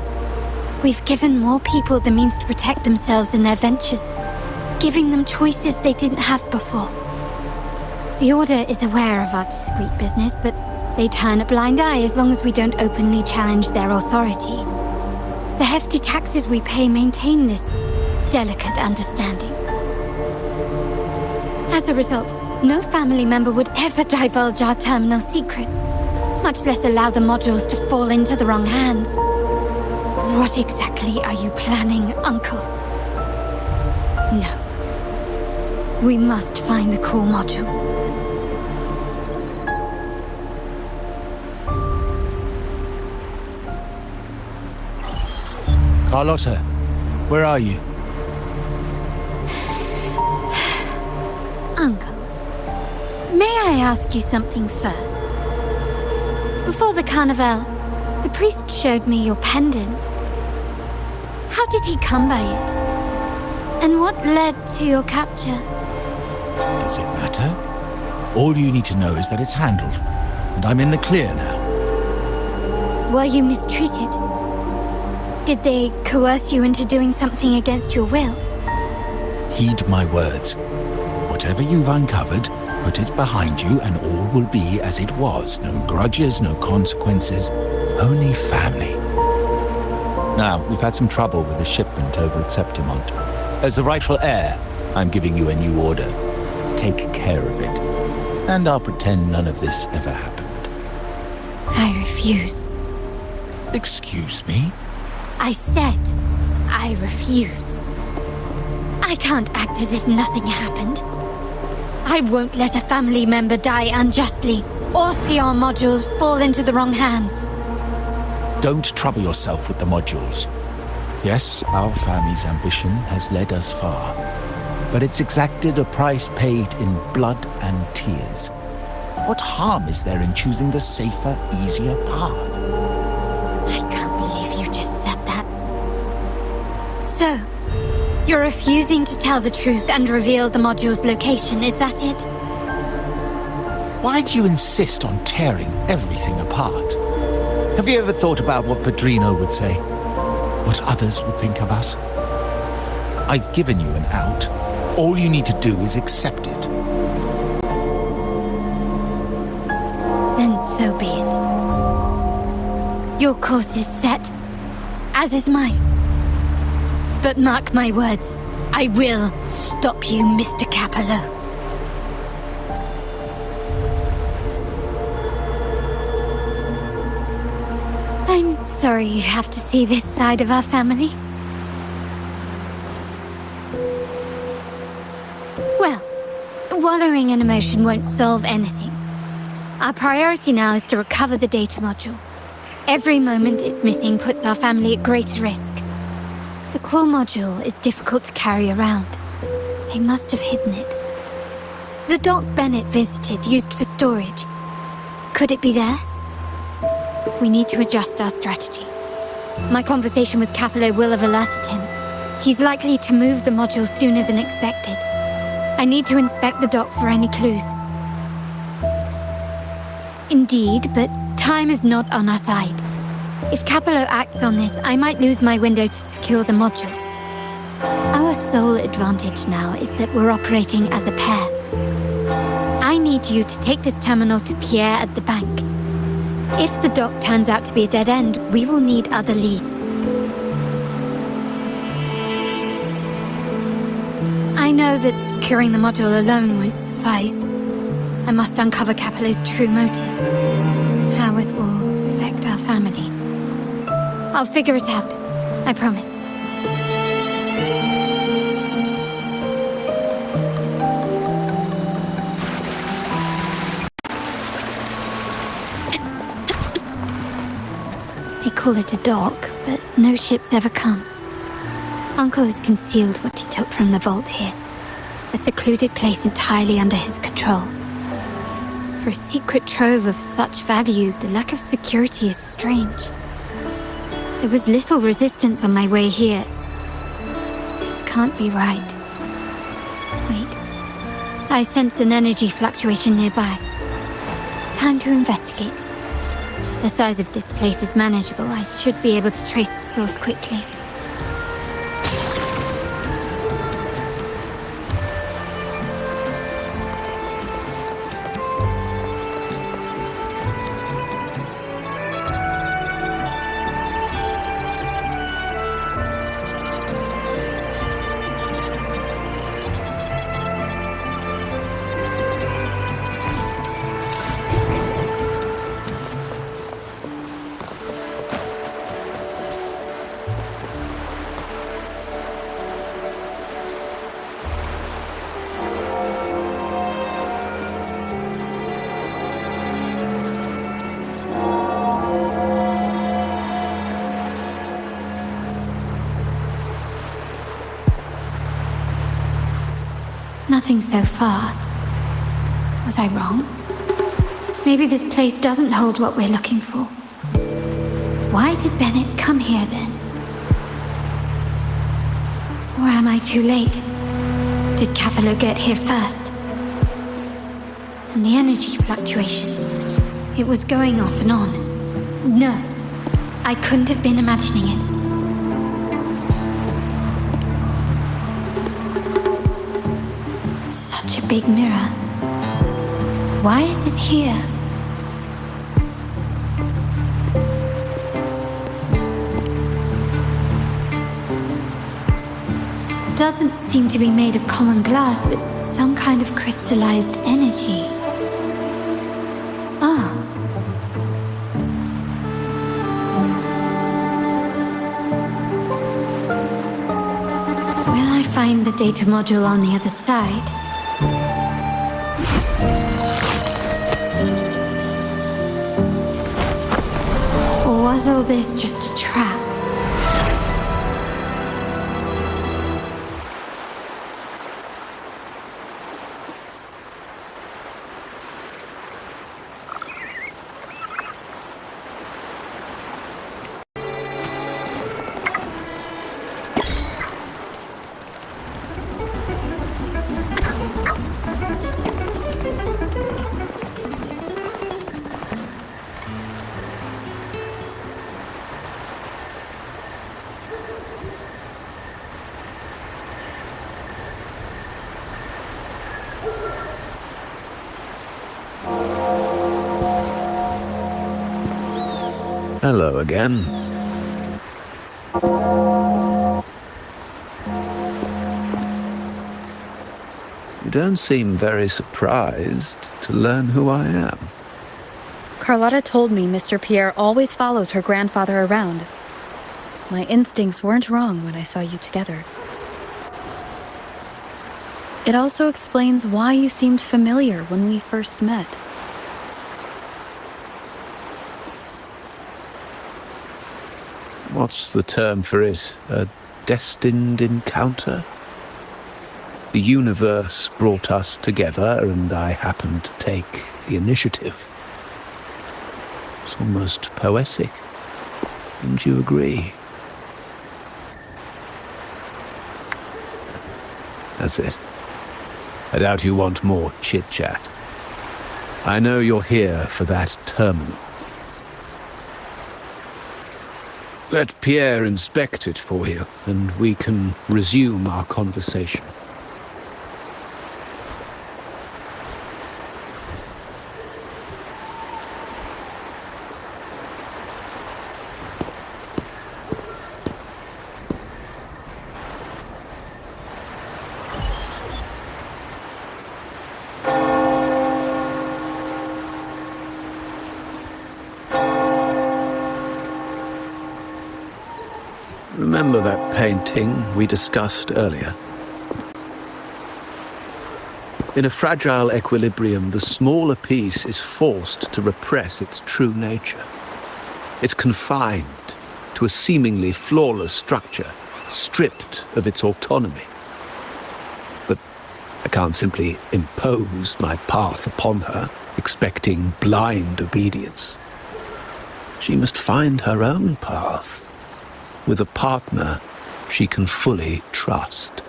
Speaker 4: We've given more people the means to protect themselves in their ventures, giving them choices they didn't have before. The Order is aware of our discreet business, but they turn a blind eye as long as we don't openly challenge their authority. The hefty taxes we pay maintain this delicate understanding. As a result, no family member would ever divulge our terminal secrets, much less allow the modules to fall into the wrong hands. What exactly are you planning, Uncle? No. We must find the core module.
Speaker 2: Carlotta, where are you?
Speaker 4: Uncle, may I ask you something first? Before the Carnival, The priest showed me your pendant. How did he come by it? And what led to your capture?
Speaker 2: Does it matter? All you need to know is that it's handled, and I'm in the clear now.
Speaker 4: Were you mistreated? Did they coerce you into doing something against your will?
Speaker 2: Heed my words. Whatever you've uncovered, put it behind you and all will be as it was. No grudges, no consequences, only family. Now, we've had some trouble with the shipment over at Septimont. As the rightful heir, I'm giving you a new order. Take care of it. And I'll pretend none of this ever happened.
Speaker 4: I refuse.
Speaker 2: Excuse me?
Speaker 4: I said I refuse. I can't act as if nothing happened. I won't let a family member die unjustly, or see our modules fall into the wrong hands.
Speaker 2: Don't trouble yourself with the modules. Yes, our family's ambition has led us far, but it's exacted a price paid in blood and tears. What harm is there in choosing the safer, easier path?
Speaker 4: I can't believe you just said that. So, you're refusing to tell the truth and reveal the module's location, is that it?
Speaker 2: Why do you insist on tearing everything apart? Have you ever thought about what Padrino would say? What others would think of us? I've given you an out. All you need to do is accept it.
Speaker 4: Then so be it. Your course is set, as is mine. But mark my words, I will stop you, Mr. Capello. I'm sorry you have to see this side of our family. Well, wallowing in emotion won't solve anything. Our priority now is to recover the data module. Every moment it's missing puts our family at greater risk. The core module is difficult to carry around. They must have hidden it. The dock Bennett visited, used for storage. Could it be there? We need to adjust our strategy. My conversation with Capello will have alerted him. He's likely to move the module sooner than expected. I need to inspect the dock for any clues. Indeed, but time is not on our side. If Capello acts on this, I might lose my window to secure the module. Our sole advantage now is that we're operating as a pair. I need you to take this terminal to Pierre at the bank. If the dock turns out to be a dead end, we will need other leads. I know that securing the module alone won't suffice. I must uncover Capello's true motives. How it will affect our family. I'll figure it out. I promise. They call it a dock, but no ships ever come. Uncle has concealed what he took from the vault here. A secluded place entirely under his control. For a secret trove of such value, the lack of security is strange. There was little resistance on my way here. This can't be right. Wait. I sense an energy fluctuation nearby. Time to investigate. The size of this place is manageable. I should be able to trace the source quickly. Nothing so far. Was I wrong? Maybe this place doesn't hold what we're looking for. Why did Bennett come here then? Or am I too late? Did Capello get here first? And the energy fluctuation. It was going off and on. No, I couldn't have been imagining it. Such a big mirror. Why is it here? Doesn't seem to be made of common glass, but some kind of crystallized energy. Oh. Will I find the data module on the other side? Or was all this just a trap?
Speaker 5: Hello again. You don't seem very surprised to learn who I am.
Speaker 1: Carlotta told me Mr. Pierre always follows her grandfather around. My instincts weren't wrong when I saw you together. It also explains why you seemed familiar when we first met.
Speaker 5: What's the term for it? A destined encounter? The universe brought us together, and I happened to take the initiative. It's almost poetic. Wouldn't you agree? That's it. I doubt you want more chit-chat. I know you're here for that terminal. Let Pierre inspect it for you, and we can resume our conversation. Remember that painting we discussed earlier? In a fragile equilibrium, the smaller piece is forced to repress its true nature. It's confined to a seemingly flawless structure, stripped of its autonomy. But I can't simply impose my path upon her, expecting blind obedience. She must find her own path, with a partner she can fully trust.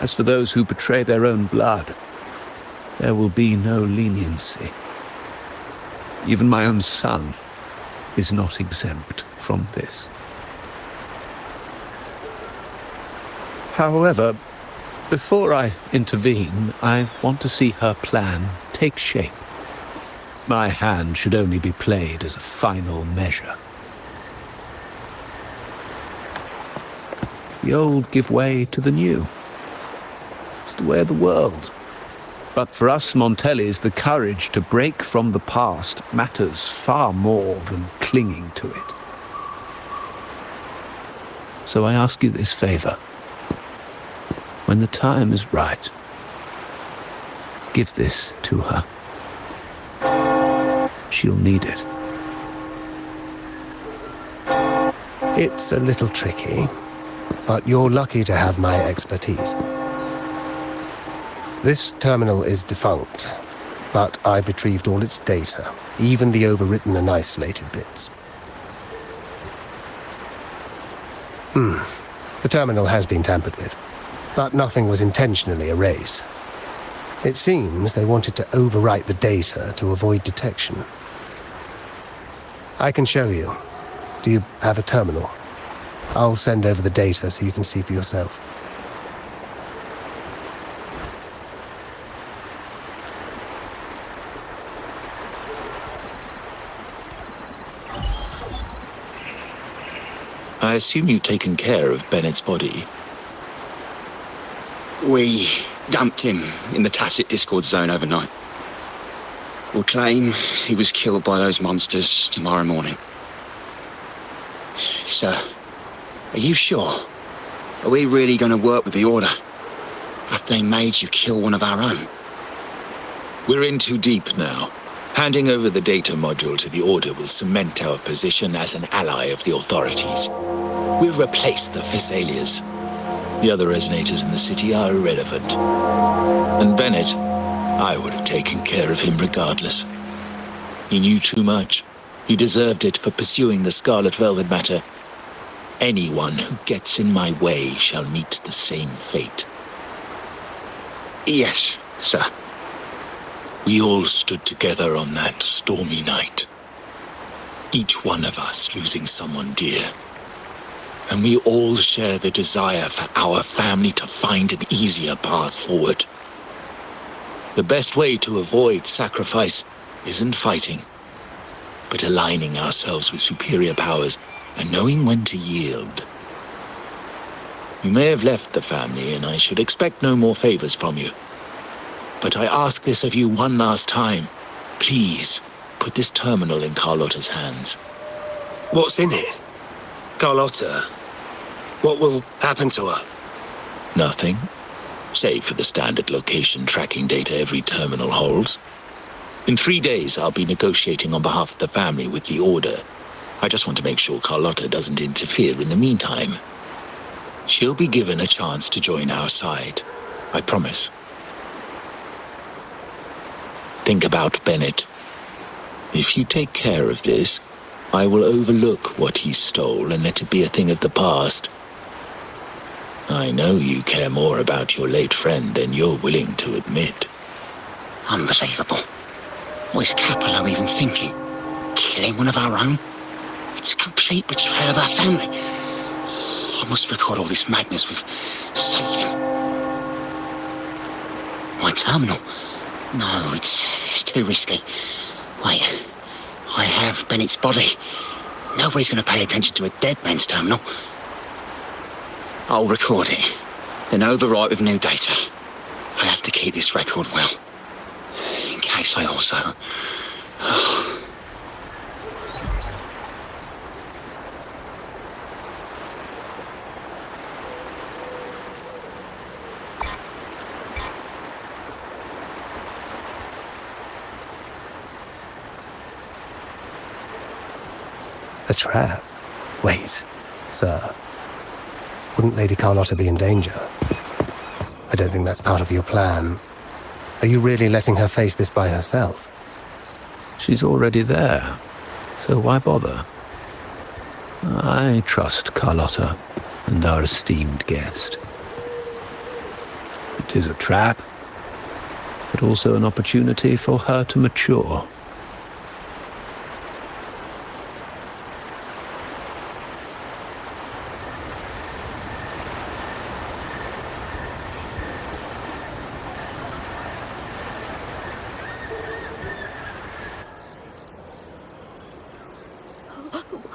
Speaker 5: As for those who betray their own blood, there will be no leniency. Even my own son is not exempt from this. However, before I intervene, I want to see her plan take shape. My hand should only be played as a final measure. The old give way to the new. It's the way of the world. But for us Montellis, the courage to break from the past matters far more than clinging to it. So I ask you this favor. When the time is right, give this to her. She'll need it.
Speaker 8: It's a little tricky, but you're lucky to have my expertise. This terminal is defunct, but I've retrieved all its data, even the overwritten and isolated bits. The terminal has been tampered with, but nothing was intentionally erased. It seems they wanted to overwrite the data to avoid detection. I can show you. Do you have a terminal? I'll send over the data so you can see for yourself.
Speaker 13: I assume you've taken care of Bennett's body.
Speaker 14: We dumped him in the Tacit Discord zone overnight. We'll claim he was killed by those monsters tomorrow morning. Sir, are you sure? Are we really going to work with the Order after they made you kill one of our own?
Speaker 13: We're in too deep now. Handing over the data module to the Order will cement our position as an ally of the authorities. We'll replace the Thessalias. The other resonators in the city are irrelevant. And Bennett, I would have taken care of him regardless. He knew too much. He deserved it for pursuing the Scarlet Velvet matter. Anyone who gets in my way shall meet the same fate.
Speaker 14: Yes, sir.
Speaker 13: We all stood together on that stormy night. Each one of us losing someone dear. And we all share the desire for our family to find an easier path forward. The best way to avoid sacrifice isn't fighting, but aligning ourselves with superior powers and knowing when to yield. You may have left the family, and I should expect no more favors from you. But I ask this of you one last time. Please, put this terminal in Carlotta's hands.
Speaker 8: What's in it? Carlotta? What will happen to her?
Speaker 13: Nothing, save for the standard location tracking data every terminal holds. In 3 days, I'll be negotiating on behalf of the family with the Order. I just want to make sure Carlotta doesn't interfere in the meantime. She'll be given a chance to join our side. I promise. Think about Bennett. If you take care of this, I will overlook what he stole and let it be a thing of the past. I know you care more about your late friend than you're willing to admit.
Speaker 14: Unbelievable. What is Capello even thinking? Killing one of our own? It's a complete betrayal of our family. I must record all this madness with something. My terminal? No, it's too risky. Wait, I have Bennett's body. Nobody's going to pay attention to a dead man's terminal. I'll record it, then overwrite with new data. I have to keep this record well, in case I also...
Speaker 8: A trap? Wait, sir. Wouldn't Lady Carlotta be in danger? I don't think that's part of your plan. Are you really letting her face this by herself?
Speaker 5: She's already there, so why bother? I trust Carlotta and our esteemed guest. It is a trap, but also an opportunity for her to mature.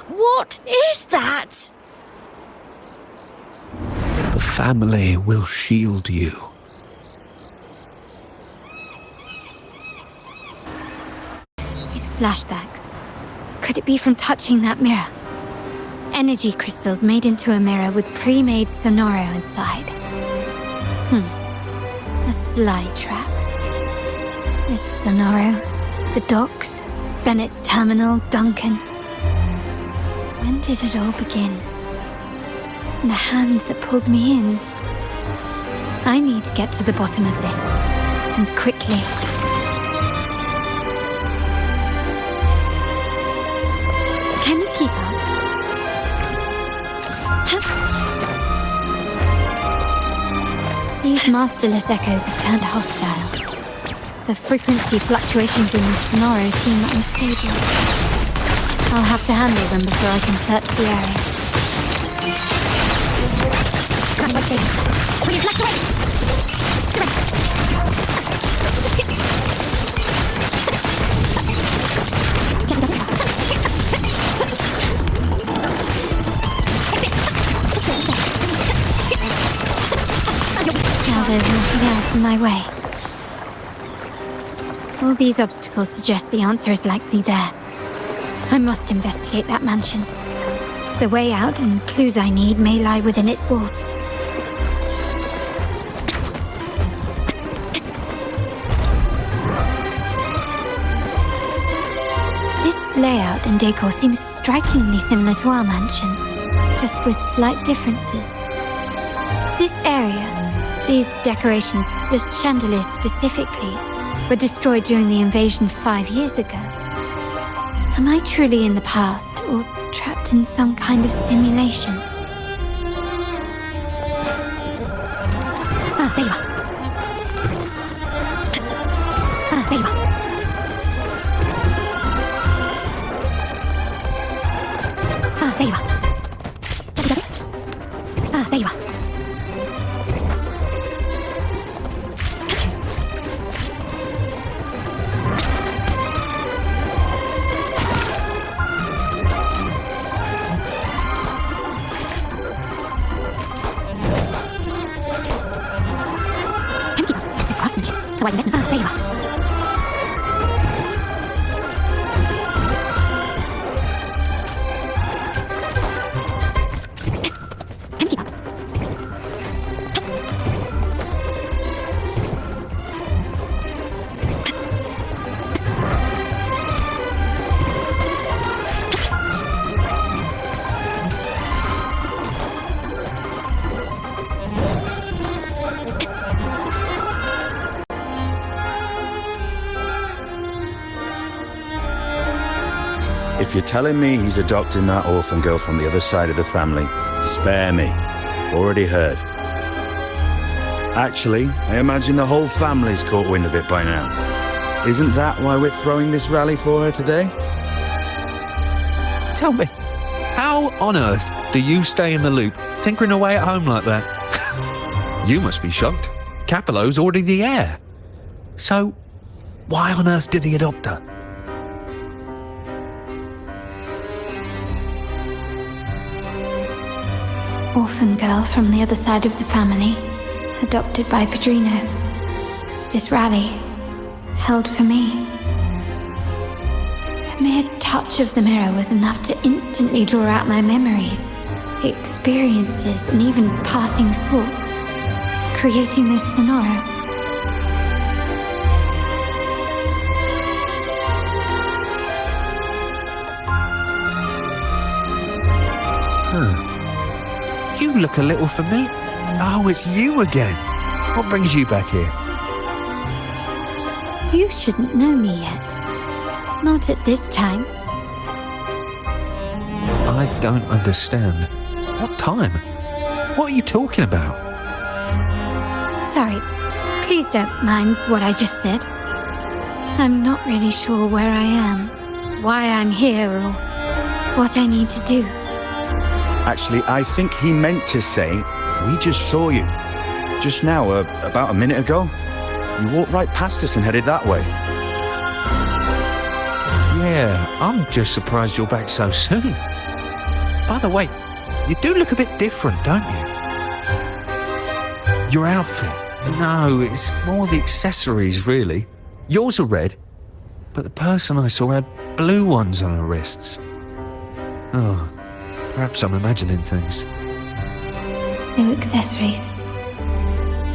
Speaker 11: What is that?
Speaker 5: The family will shield you.
Speaker 4: These flashbacks. Could it be from touching that mirror? Energy crystals made into a mirror with pre-made Sonoro inside. A sly trap. This Sonoro, the docks, Bennett's terminal, Duncan. When did it all begin? And the hand that pulled me in. I need to get to the bottom of this. And quickly. Can you keep up? These masterless echoes have turned hostile. The frequency fluctuations in the sonoro seem unstable. I'll have to handle them before I can search the area. Now there's nothing else in my way. All these obstacles suggest the answer is likely there. I must investigate that mansion. The way out and clues I need may lie within its walls. This layout and decor seems strikingly similar to our mansion, just with slight differences. This area, these decorations, the chandeliers specifically, were destroyed during the invasion 5 years ago. Am I truly in the past, or trapped in some kind of simulation? Ah, there you are. Ah, there you are. Ah, there you are. Ah, there you are. Ah, there you are.
Speaker 15: If you're telling me he's adopting that orphan girl from the other side of the family, spare me. Already heard. Actually, I imagine the whole family's caught wind of it by now. Isn't that why we're throwing this rally for her today?
Speaker 6: Tell me, how on earth do you stay in the loop, tinkering away at home like that? You must be shocked. Capello's already the heir. So, why on earth did he adopt her?
Speaker 4: Orphan girl from the other side of the family, adopted by Padrino. This rally, held for me. A mere touch of the mirror was enough to instantly draw out my memories, experiences, and even passing thoughts, creating this sonoro.
Speaker 6: You look a little familiar. Oh, it's you again. What brings you back here?
Speaker 4: You shouldn't know me yet. Not at this time.
Speaker 6: I don't understand. What time? What are you talking about?
Speaker 4: Sorry, please don't mind what I just said. I'm not really sure where I am, why I'm here, or what I need to do.
Speaker 15: Actually, I think he meant to say, we just saw you. Just now, about a minute ago. You walked right past us and headed that way.
Speaker 6: Yeah, I'm just surprised you're back so soon. By the way, you do look a bit different, don't you? Your outfit. No, it's more the accessories, really. Yours are red, but the person I saw had blue ones on her wrists. Oh, perhaps I'm imagining things.
Speaker 4: Blue accessories.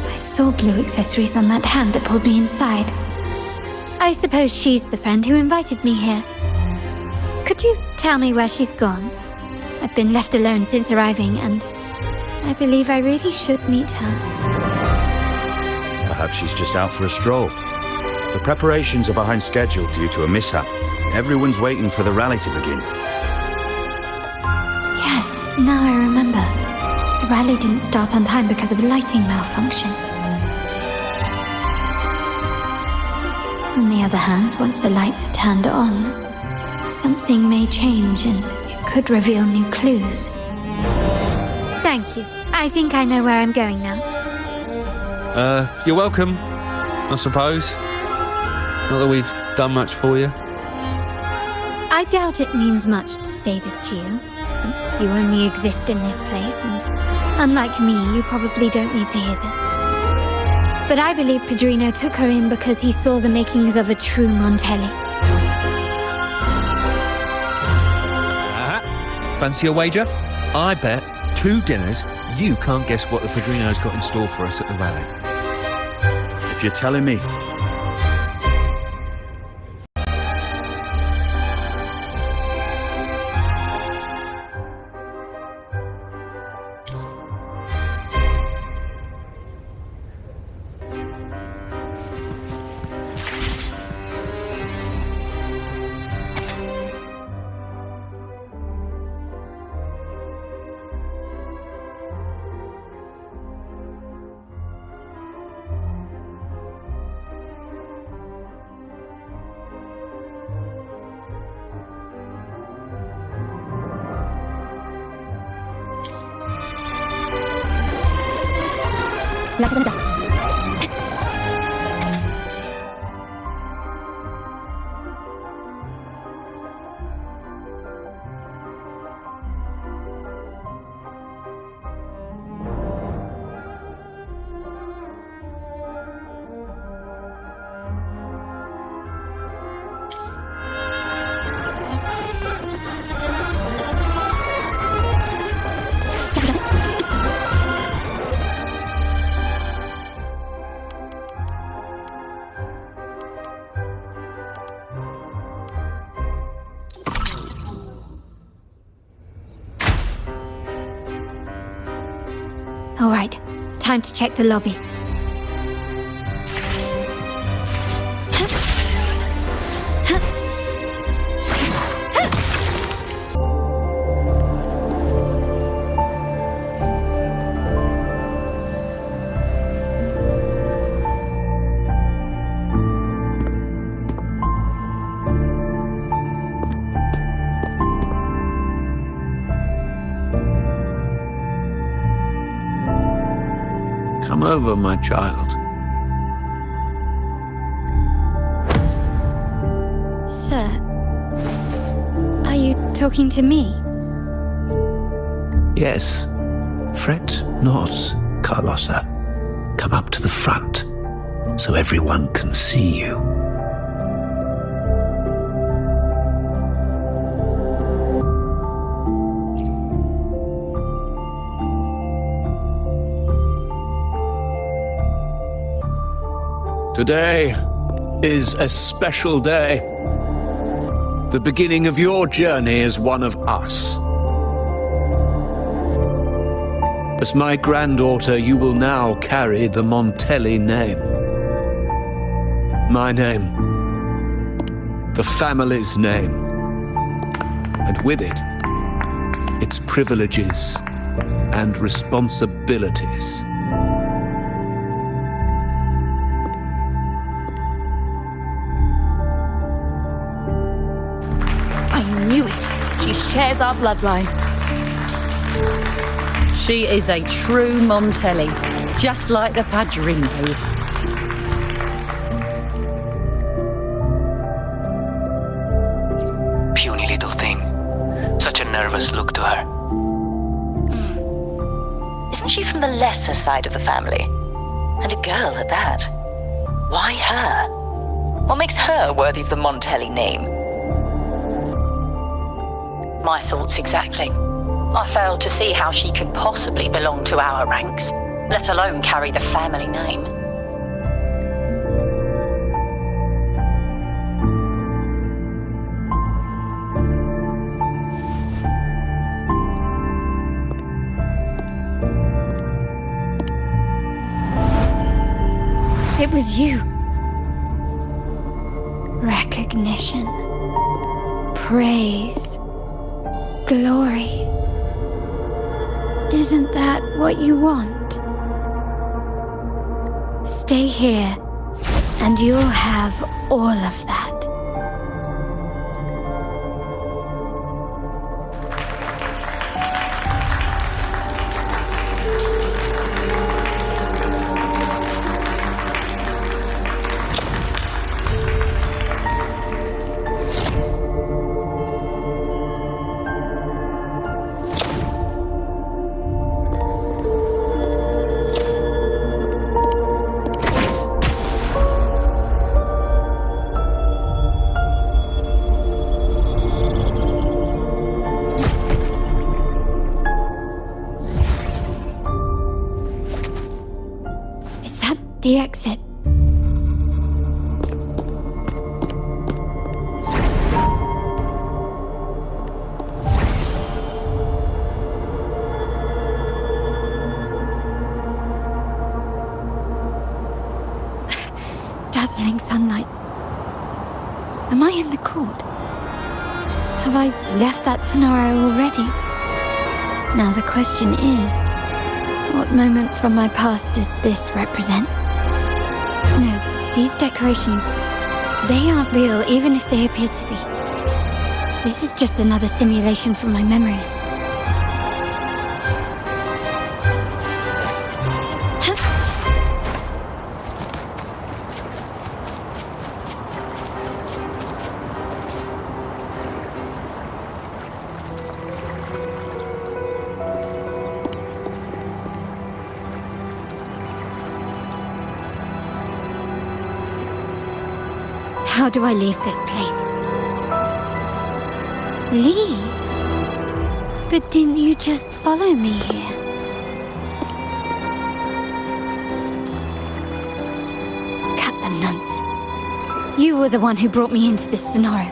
Speaker 4: I saw blue accessories on that hand that pulled me inside. I suppose she's the friend who invited me here. Could you tell me where she's gone? I've been left alone since arriving, and I believe I really should meet her.
Speaker 15: Perhaps she's just out for a stroll. The preparations are behind schedule due to a mishap. Everyone's waiting for the rally to begin.
Speaker 4: Yes, now I remember. The rally didn't start on time because of a lighting malfunction. On the other hand, once the lights are turned on, something may change and it could reveal new clues. Thank you. I think I know where I'm going now.
Speaker 6: You're welcome, I suppose. Not that we've done much for you.
Speaker 4: I doubt it means much to say this to you, since you only exist in this place, and unlike me, you probably don't need to hear this. But I believe Padrino took her in because he saw the makings of a true Montelli.
Speaker 10: Fancy a wager? I bet 2 dinners you can't guess what the Padrino's got in store for us at the rally.
Speaker 15: If you're telling me.
Speaker 4: All right, time to check the lobby.
Speaker 5: Come over, my child.
Speaker 4: Sir, are you talking to me?
Speaker 5: Yes. Fret not, Carlotta. Come up to the front, so everyone can see you. Today is a special day. The beginning of your journey as one of us. As my granddaughter, you will now carry the Montelli name. My name. The family's name. And with it, its privileges and responsibilities.
Speaker 12: I knew it. She shares our bloodline.
Speaker 16: She is a true Montelli, just like the Padrino.
Speaker 17: Puny little thing. Such a nervous look to her.
Speaker 18: Isn't she from the lesser side of the family? And a girl at that. Why her? What makes her worthy of the Montelli name?
Speaker 11: My thoughts exactly. I failed to see how she could possibly belong to our ranks, let alone carry the family name.
Speaker 4: It was you. Recognition. Praise. Glory. Isn't that what you want? Stay here, and you'll have all of that. The exit. Dazzling sunlight. Am I in the court? Have I left that scenario already? Now the question is, what moment from my past does this represent? No, these decorations, they aren't real, even if they appear to be. This is just another simulation from my memories. How do I leave this place? Leave? But didn't you just follow me here? Cut the nonsense. You were the one who brought me into this scenario.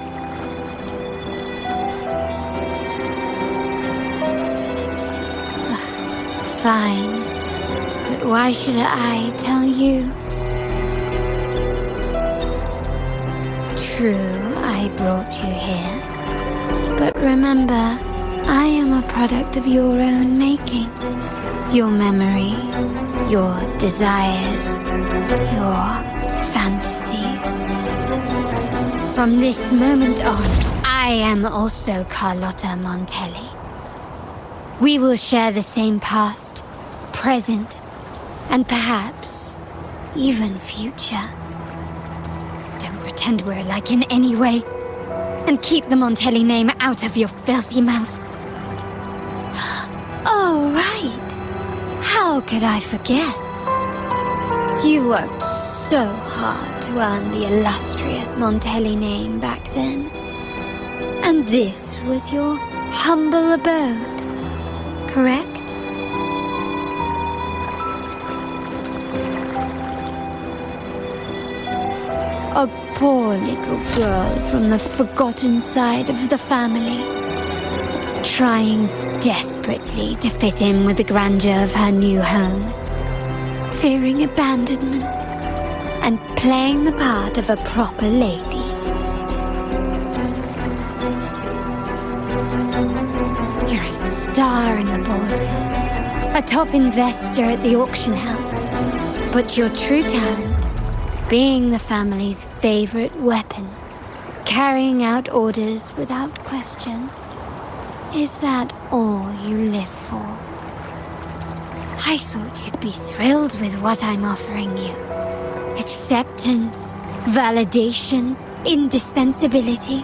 Speaker 4: Ugh, fine. But why should I tell you? True, I brought you here. But remember, I am a product of your own making. Your memories, your desires, your fantasies. From this moment on, I am also Carlotta Montelli. We will share the same past, present, and perhaps even future. Pretend we're alike in any way, and keep the Montelli name out of your filthy mouth. Oh, right. How could I forget? You worked so hard to earn the illustrious Montelli name back then. And this was your humble abode, correct? A poor little girl from the forgotten side of the family, trying desperately to fit in with the grandeur of her new home, fearing abandonment, and playing the part of a proper lady. You're a star in the ballroom, a top investor at the auction house, but your true talent, being the family's favorite weapon, carrying out orders without question. Is that all you live for? I thought you'd be thrilled with what I'm offering you. Acceptance, validation, indispensability.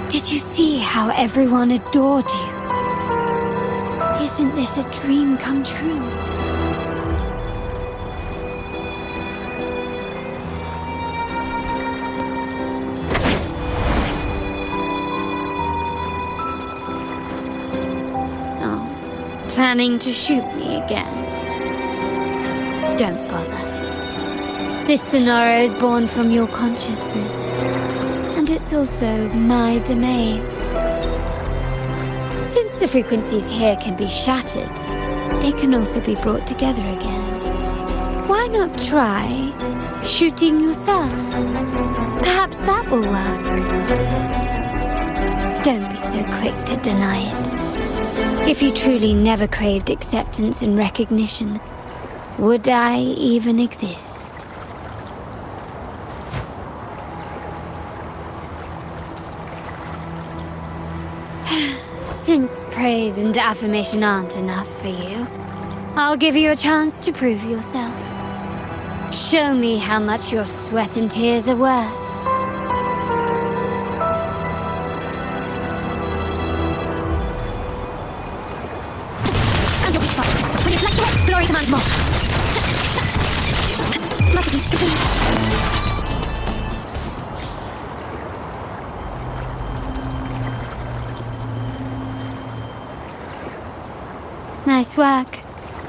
Speaker 4: Did you see how everyone adored you? Isn't this a dream come true? Planning to shoot me again? Don't bother. This scenario is born from your consciousness, and it's also my domain. Since the frequencies here can be shattered, they can also be brought together again. Why not try shooting yourself? Perhaps that will work. Don't be so quick to deny it. If you truly never craved acceptance and recognition, would I even exist? Since praise and affirmation aren't enough for you, I'll give you a chance to prove yourself. Show me how much your sweat and tears are worth. And you'll be fine. When you flex away, glory commands more. Must be skipping. Nice work,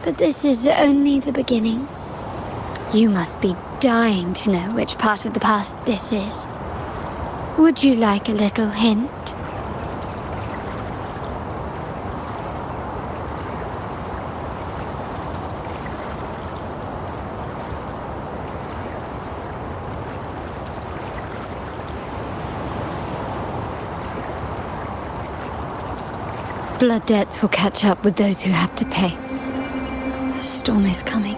Speaker 4: but this is only the beginning. You must be dying to know which part of the past this is. Would you like a little hint? Blood debts will catch up with those who have to pay. The storm is coming.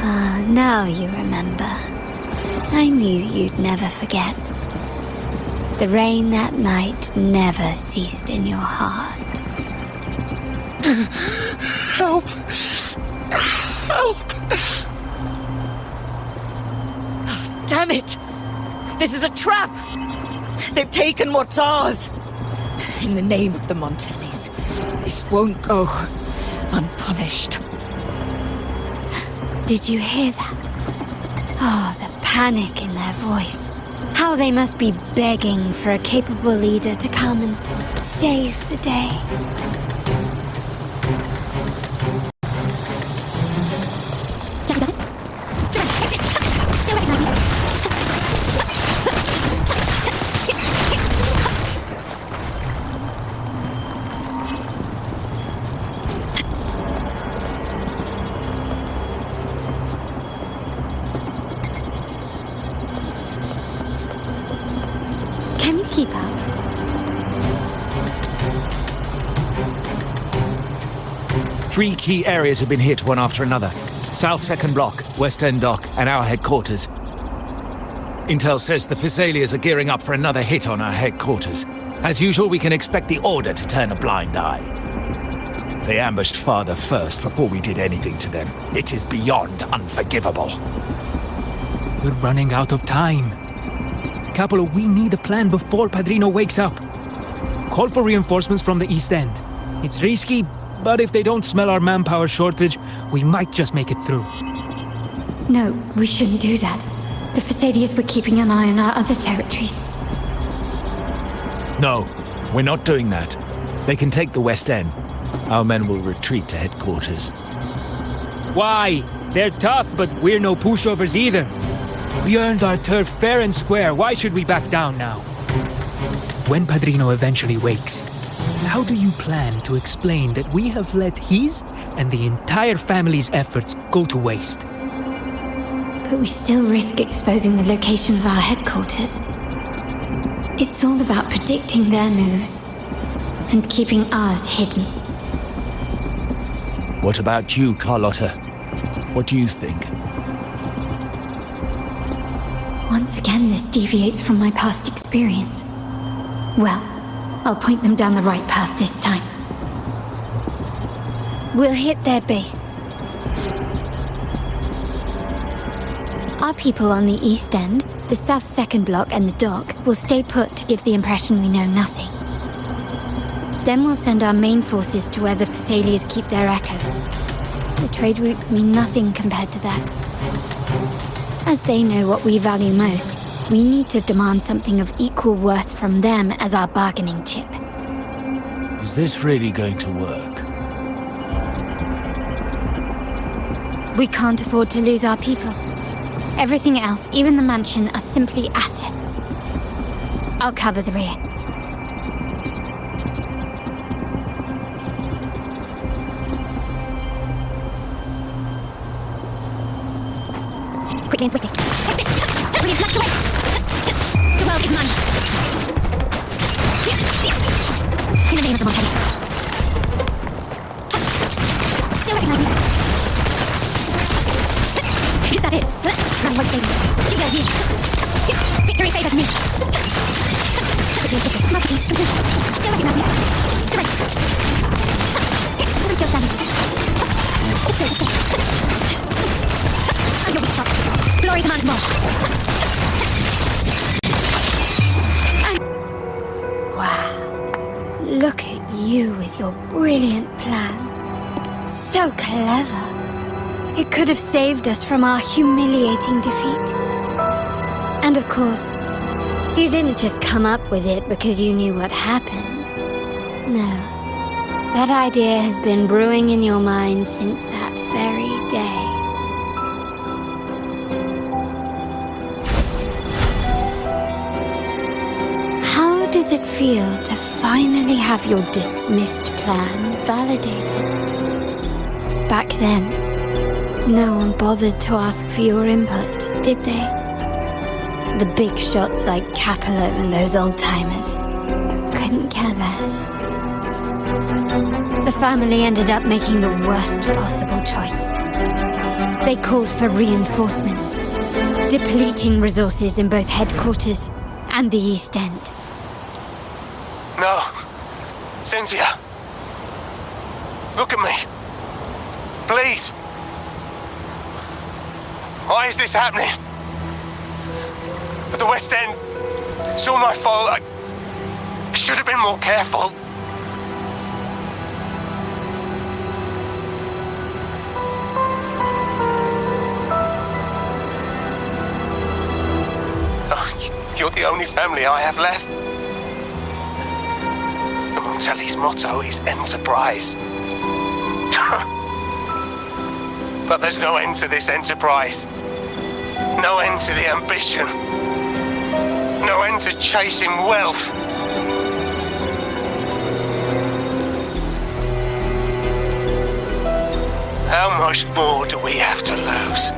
Speaker 4: Ah, now you remember. I knew you'd never forget. The rain that night never ceased in your heart.
Speaker 19: Help! Help!
Speaker 12: Damn it! This is a trap! They've taken what's ours! In the name of the Montellis, this won't go unpunished.
Speaker 4: Did you hear that? Oh, the panic in their voice. How they must be begging for a capable leader to come and save the day. Jackie does it. Still recognize me. Can you keep up?
Speaker 2: Three key areas have been hit one after another. South 2nd Block, West End Dock, and our headquarters. Intel says the Thessalians are gearing up for another hit on our headquarters. As usual, we can expect the Order to turn a blind eye. They ambushed Father first before we did anything to them. It is beyond unforgivable.
Speaker 17: We're running out of time. Capolo, we need a plan before Padrino wakes up. Call for reinforcements from the East End. It's risky, but if they don't smell our manpower shortage, we might just make it through.
Speaker 4: No, we shouldn't do that. The Thessalians were keeping an eye on our other territories.
Speaker 2: No, we're not doing that. They can take the West End. Our men will retreat to headquarters.
Speaker 17: Why? They're tough, but we're no pushovers either. We earned our turf fair and square. Why should we back down now? When Padrino eventually wakes, how do you plan to explain that we have let his and the entire family's efforts go to waste?
Speaker 4: But we still risk exposing the location of our headquarters. It's all about predicting their moves and keeping ours hidden.
Speaker 2: What about you, Carlotta? What do you think?
Speaker 4: Once again, this deviates from my past experience. Well, I'll point them down the right path this time. We'll hit their base. Our people on the East End, the South 2nd Block and the Dock will stay put to give the impression we know nothing. Then we'll send our main forces to where the Thessalians keep their echoes. The trade routes mean nothing compared to that. As they know what we value most, we need to demand something of equal worth from them as our bargaining chip.
Speaker 2: Is this really going to work?
Speaker 4: We can't afford to lose our people. Everything else, even the mansion, are simply assets. I'll cover the rear. Quickly and swiftly. Take this! Please, let's away! The world is mine! In the name of the Montellis. Here, I won't save you. You go here. Victory favors me. Masterpiece. Still recognize me. Direct. I'm still standing. Stay the same. I'm your weak spot. Glory commands more. Wow. Look at you with your brilliant plan. So clever. It could have saved us from our humiliating defeat. And of course, you didn't just come up with it because you knew what happened. No. That idea has been brewing in your mind since that very day. How does it feel to finally have your dismissed plan validated? Back then, no one bothered to ask for your input, did they? The big shots like Capello and those old-timers couldn't care less. The family ended up making the worst possible choice. They called for reinforcements, depleting resources in both headquarters and the East End.
Speaker 8: No. Cynthia. Look at me. Please. Why is this happening? At the West End, it's all my fault. I should have been more careful. Oh, you're the only family I have left. The Montelli's motto is enterprise. But there's no end to this enterprise. No end to the ambition. No end to chasing wealth. How much more do we have to lose?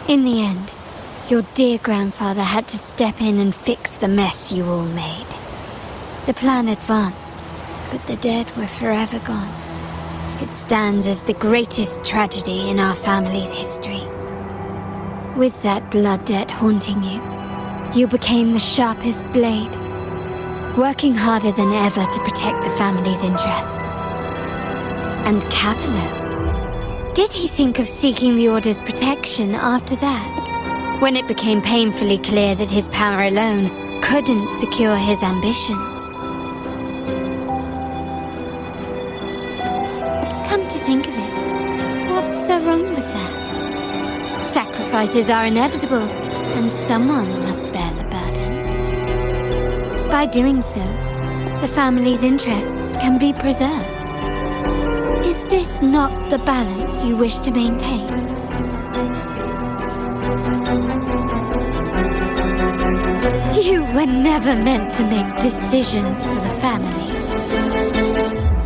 Speaker 4: In the end, your dear grandfather had to step in and fix the mess you all made. The plan advanced, but the dead were forever gone. It stands as the greatest tragedy in our family's history. With that blood debt haunting you, you became the sharpest blade, working harder than ever to protect the family's interests. And Capello? Did he think of seeking the Order's protection after that, when it became painfully clear that his power alone couldn't secure his ambitions? Come to think of it, what's so wrong with that? Sacrifices are inevitable, and someone must bear the burden. By doing so, the family's interests can be preserved. Is this not the balance you wish to maintain? You were never meant to make decisions for the family.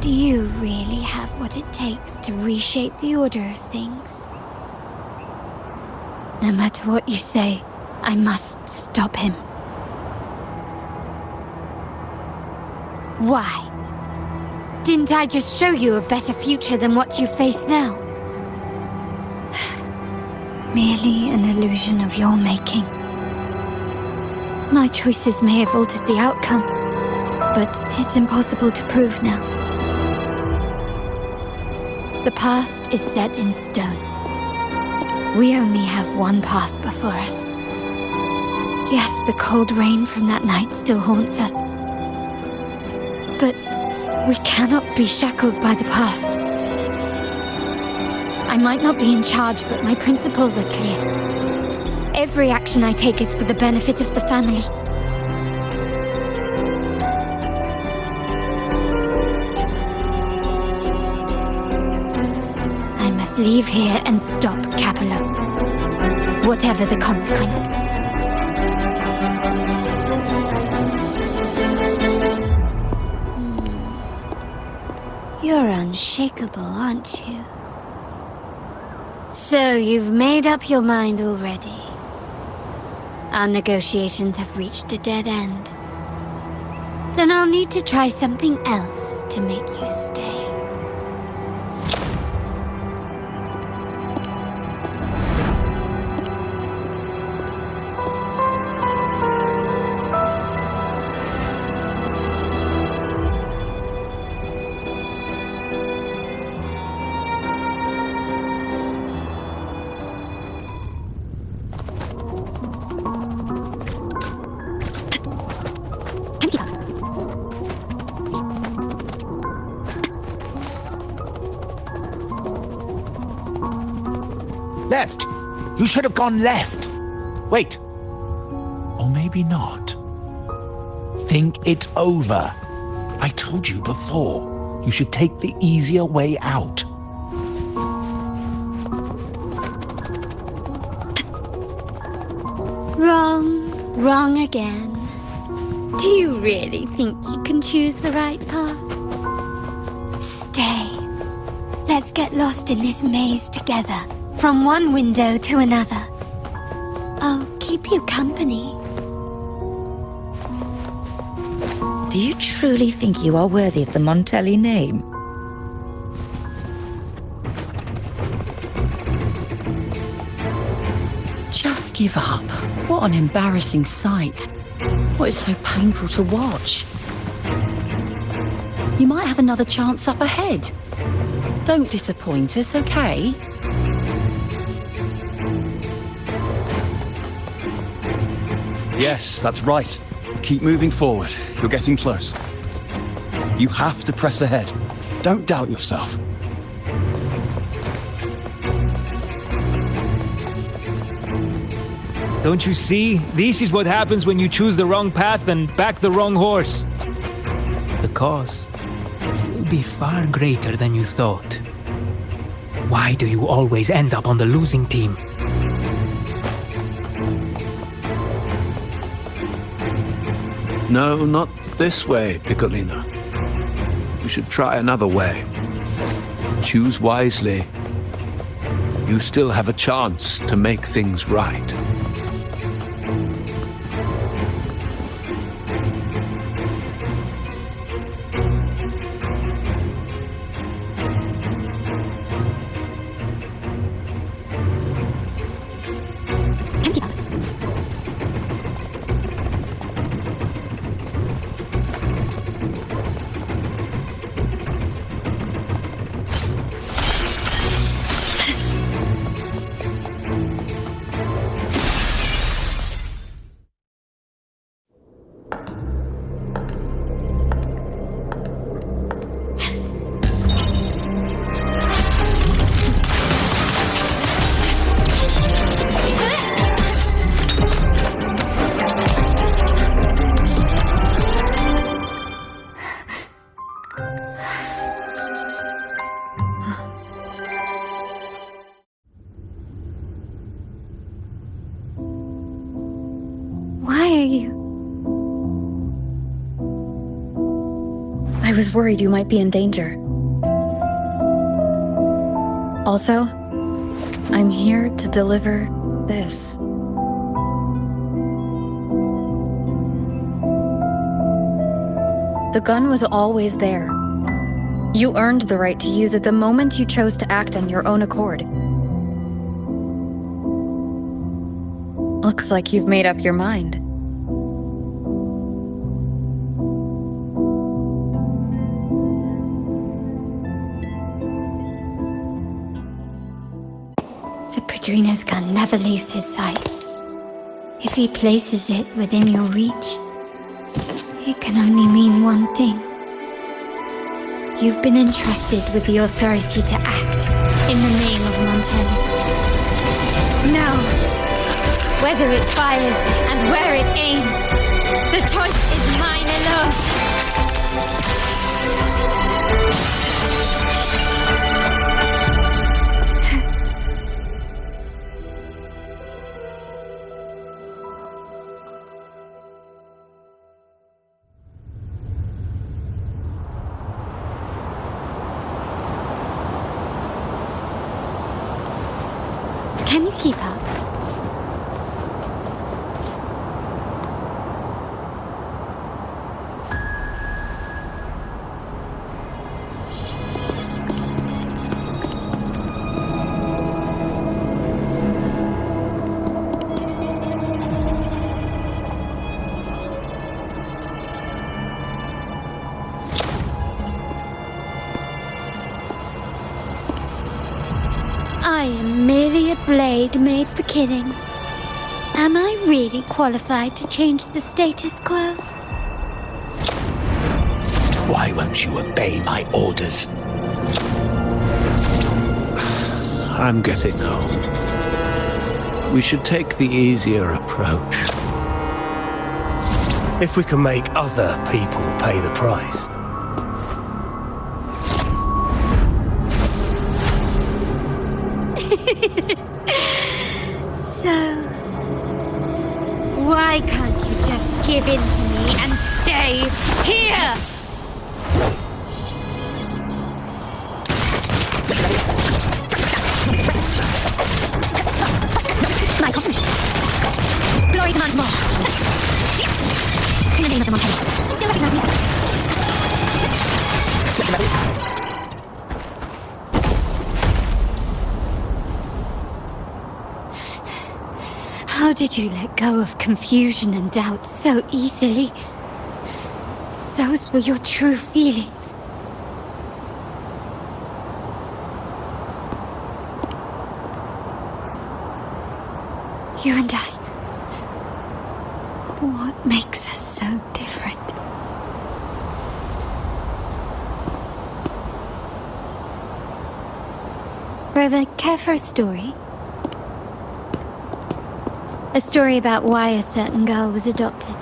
Speaker 4: Do you really have what it takes to reshape the order of things? No matter what you say, I must stop him. Why? Didn't I just show you a better future than what you face now? Merely an illusion of your making. My choices may have altered the outcome, but it's impossible to prove now. The past is set in stone. We only have one path before us. Yes, the cold rain from that night still haunts us. But we cannot be shackled by the past. I might not be in charge, but my principles are clear. Every action I take is for the benefit of the family. I must leave here and stop Capello, whatever the consequence. You're unshakable, aren't you? So you've made up your mind already. Our negotiations have reached a dead end. Then I'll need to try something else to make you stay.
Speaker 2: Left! You should have gone left! Wait. Or maybe not. Think it over. I told you before. You should take the easier way out.
Speaker 4: Wrong. Wrong again. Do you really think you can choose the right path? Stay. Let's get lost in this maze together. From one window to another. I'll keep you company.
Speaker 12: Do you truly think you are worthy of the Montelli name? Just give up. What an embarrassing sight. What is so painful to watch? You might have another chance up ahead. Don't disappoint us, okay?
Speaker 15: Yes, that's right. Keep moving forward. You're getting close. You have to press ahead. Don't doubt yourself.
Speaker 17: Don't you see? This is what happens when you choose the wrong path and back the wrong horse. The cost will be far greater than you thought. Why do you always end up on the losing team?
Speaker 5: No, not this way, Piccolino. We should try another way. Choose wisely. You still have a chance to make things right.
Speaker 1: I was worried you might be in danger. Also, I'm here to deliver this. The gun was always there. You earned the right to use it the moment you chose to act on your own accord. Looks like you've made up your mind.
Speaker 4: The Padrino's gun never leaves his sight. If he places it within your reach, it can only mean one thing. You've been entrusted with the authority to act in the name of Montelli. Now, whether it fires and where it aims, the choice is mine alone. Can you keep up? I am merely a blade made for killing. Am I really qualified to change the status quo?
Speaker 13: Why won't you obey my orders?
Speaker 5: I'm getting old. We should take the easier approach.
Speaker 8: If we can make other people pay the price.
Speaker 4: So, why can't you just give in to me and stay here? My compliments. Glory demands more. In the name of the Montellis, still recognize me? How did you let go of confusion and doubt so easily? Those were your true feelings. You and I. What makes us so different? Brother, care for a story? A story about why a certain girl was adopted.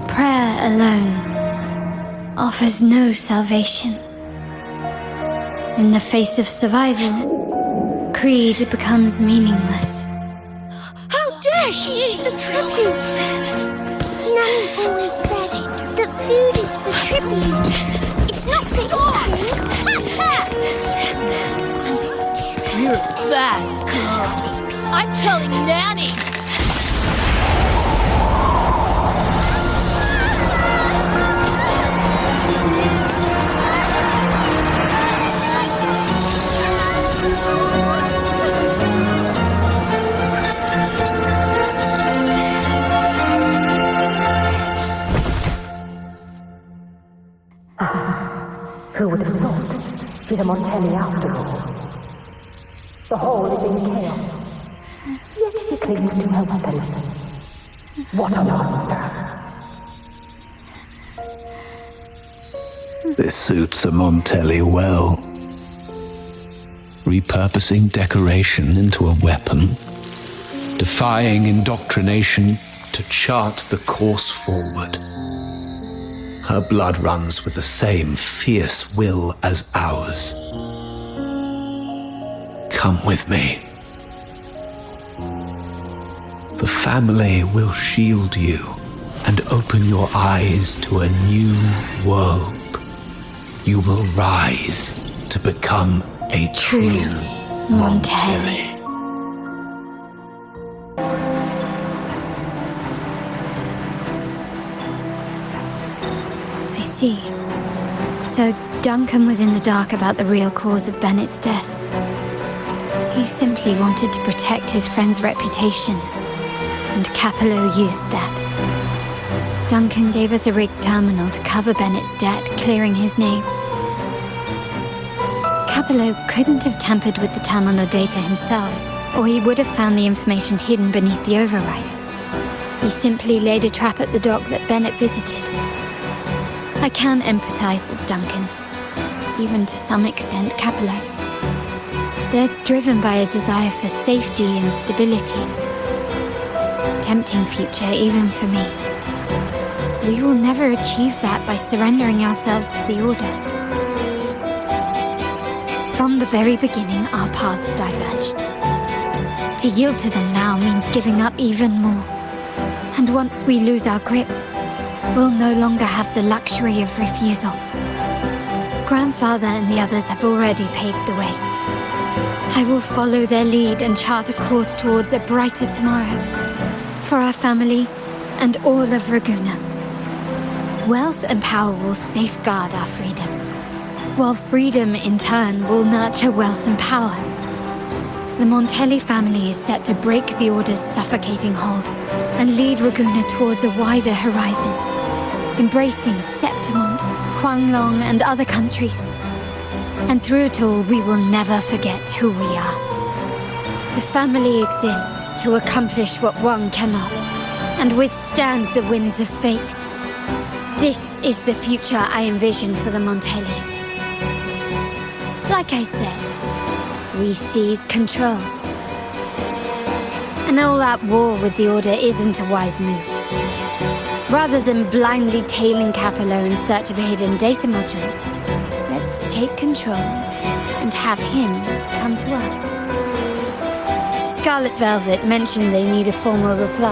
Speaker 4: Prayer alone offers no salvation. In the face of survival, creed becomes meaningless.
Speaker 20: How dare she eat the tribute? Nanny always said that food is for tribute. It's not for eating.
Speaker 21: You're a bad girl. I'm telling Nanny.
Speaker 22: Who would have thought? She's a Montelli after all. The hall is in chaos. Yet she clings to her weapon. What a monster!
Speaker 5: This suits a Montelli well. Repurposing decoration into a weapon, defying indoctrination to chart the course forward. Her blood runs with the same fierce will as ours. Come with me. The family will shield you and open your eyes to a new world. You will rise to become a true Montelli.
Speaker 4: I see. So Duncan was in the dark about the real cause of Bennett's death. He simply wanted to protect his friend's reputation, and Capello used that. Duncan gave us a rigged terminal to cover Bennett's debt, clearing his name. Capello couldn't have tampered with the terminal data himself, or he would have found the information hidden beneath the overrides. He simply laid a trap at the dock that Bennett visited. I can empathize with Duncan, even to some extent Capello. They're driven by a desire for safety and stability. Tempting future even for me. We will never achieve that by surrendering ourselves to the Order. From the very beginning, our paths diverged. To yield to them now means giving up even more. And once we lose our grip, will no longer have the luxury of refusal. Grandfather and the others have already paved the way. I will follow their lead and chart a course towards a brighter tomorrow for our family and all of Raguna. Wealth and power will safeguard our freedom, while freedom in turn will nurture wealth and power. The Montelli family is set to break the Order's suffocating hold and lead Raguna towards a wider horizon, embracing Septimond, Huanglong, and other countries. And through it all, we will never forget who we are. The family exists to accomplish what one cannot, and withstand the winds of fate. This is the future I envision for the Montellis. Like I said, we seize control. An all-out war with the Order isn't a wise move. Rather than blindly tailing Capello in search of a hidden data module, let's take control and have him come to us. Scarlet Velvet mentioned they need a formal reply,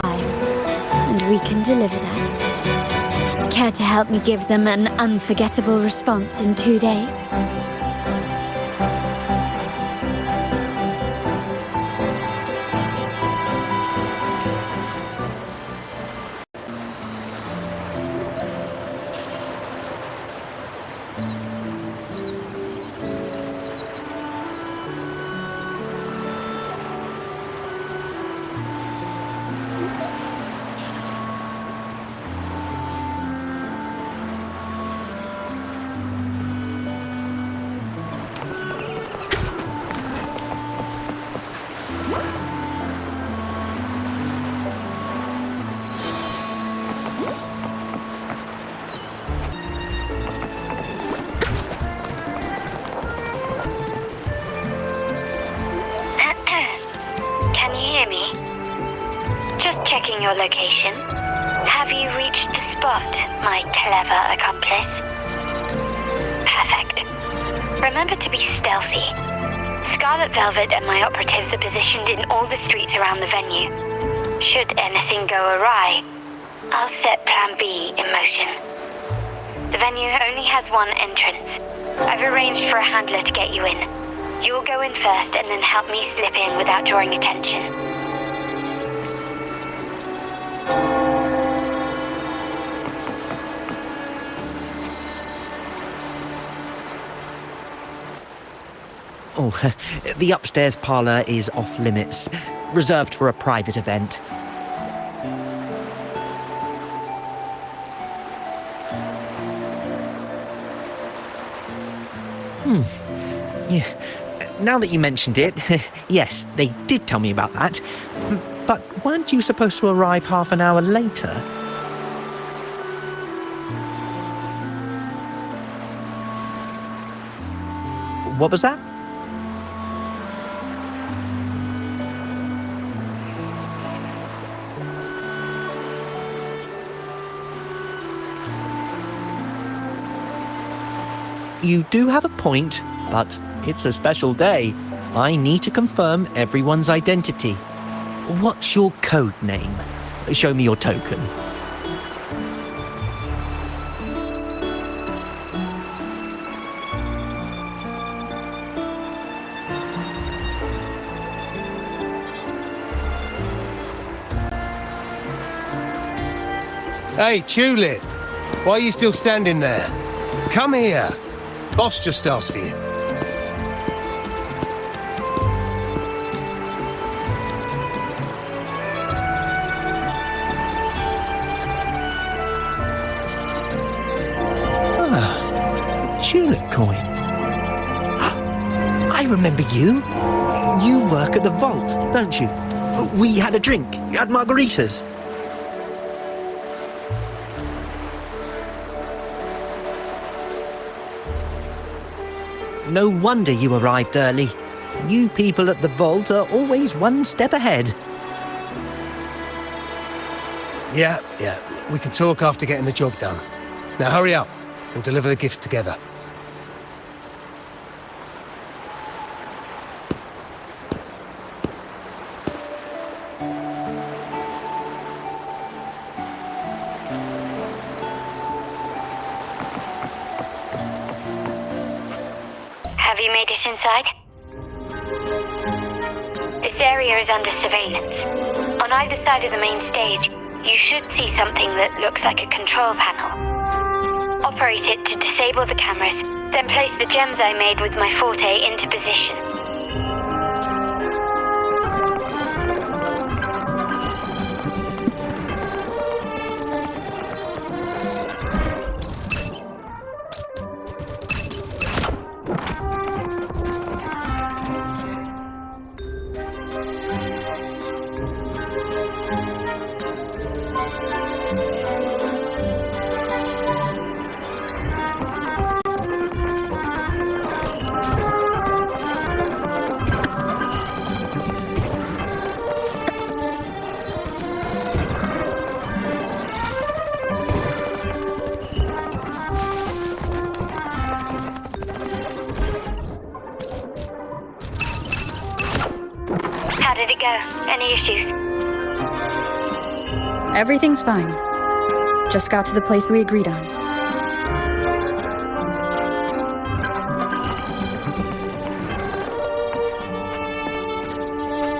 Speaker 4: and we can deliver that. Care to help me give them an unforgettable response in 2 days?
Speaker 7: Your location. Have you reached the spot, my clever accomplice? Perfect. Remember to be stealthy. Scarlet Velvet and my operatives are positioned in all the streets around the venue. Should anything go awry, I'll set Plan B in motion. The venue only has one entrance. I've arranged for a handler to get you in. You'll go in first and then help me slip in without drawing attention.
Speaker 10: Oh, the upstairs parlour is off limits, reserved for a private event. Yeah. Now that you mentioned it, yes, they did tell me about that. But weren't you supposed to arrive half an hour later? What was that? You do have a point, but it's a special day. I need to confirm everyone's identity. What's your code name? Show me your token.
Speaker 8: Hey, Tulip! Why are you still standing there? Come here. Boss just asked for you.
Speaker 10: Tulip coin. I remember you. You work at the vault, don't you? We had a drink, had margaritas. No wonder you arrived early. You people at the vault are always one step ahead.
Speaker 8: Yeah. We can talk after getting the job done. Now hurry up and deliver the gifts together.
Speaker 7: Have you made it inside? This area is under surveillance. On either side of the main stage, you should see something that looks like a control panel. Operate it to disable the cameras, then place the gems I made with my forte into position. How did it go? Any issues?
Speaker 1: Everything's fine. Just got to the place we agreed on.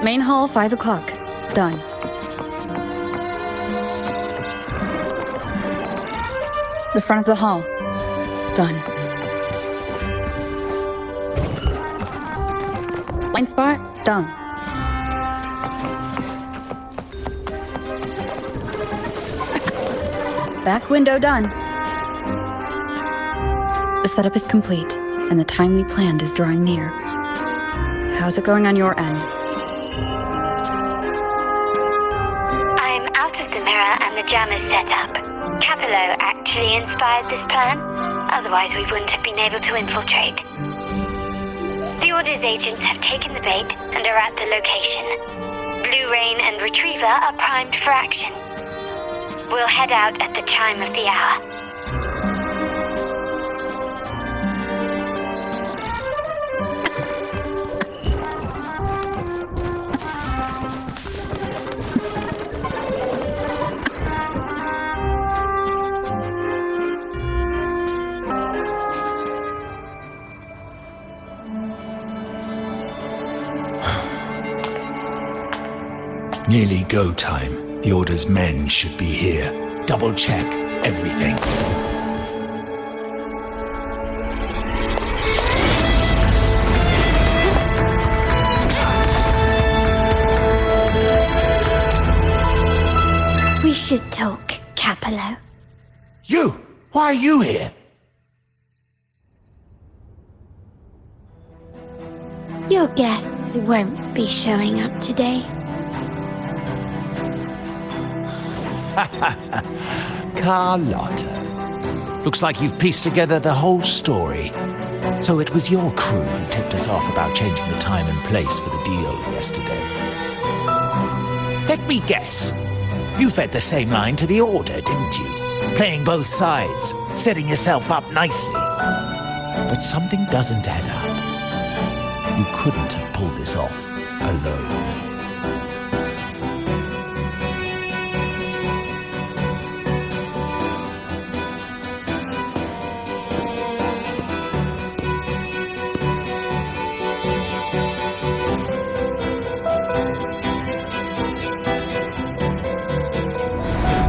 Speaker 1: Main hall, 5 o'clock. Done. The front of the hall. Done. Blind spot? Done. Back window done. The setup is complete, and the time we planned is drawing near. How's it going on your end?
Speaker 7: I'm out of the mirror and the jam is set up. Capello actually inspired this plan, otherwise we wouldn't have been able to infiltrate. The Order's agents have taken the bait and are at the location. Blue Rain and Retriever are primed for action. We'll head out at the chime of the hour.
Speaker 2: Nearly go time. The Order's men should be here. Double check everything.
Speaker 4: We should talk, Capello.
Speaker 2: You! Why are you here?
Speaker 4: Your guests won't be showing up today.
Speaker 2: Carlotta. Looks like you've pieced together the whole story. So it was your crew who tipped us off about changing the time and place for the deal yesterday. Let me guess. You fed the same line to the Order, didn't you? Playing both sides, setting yourself up nicely. But something doesn't add up. You couldn't have pulled this off alone.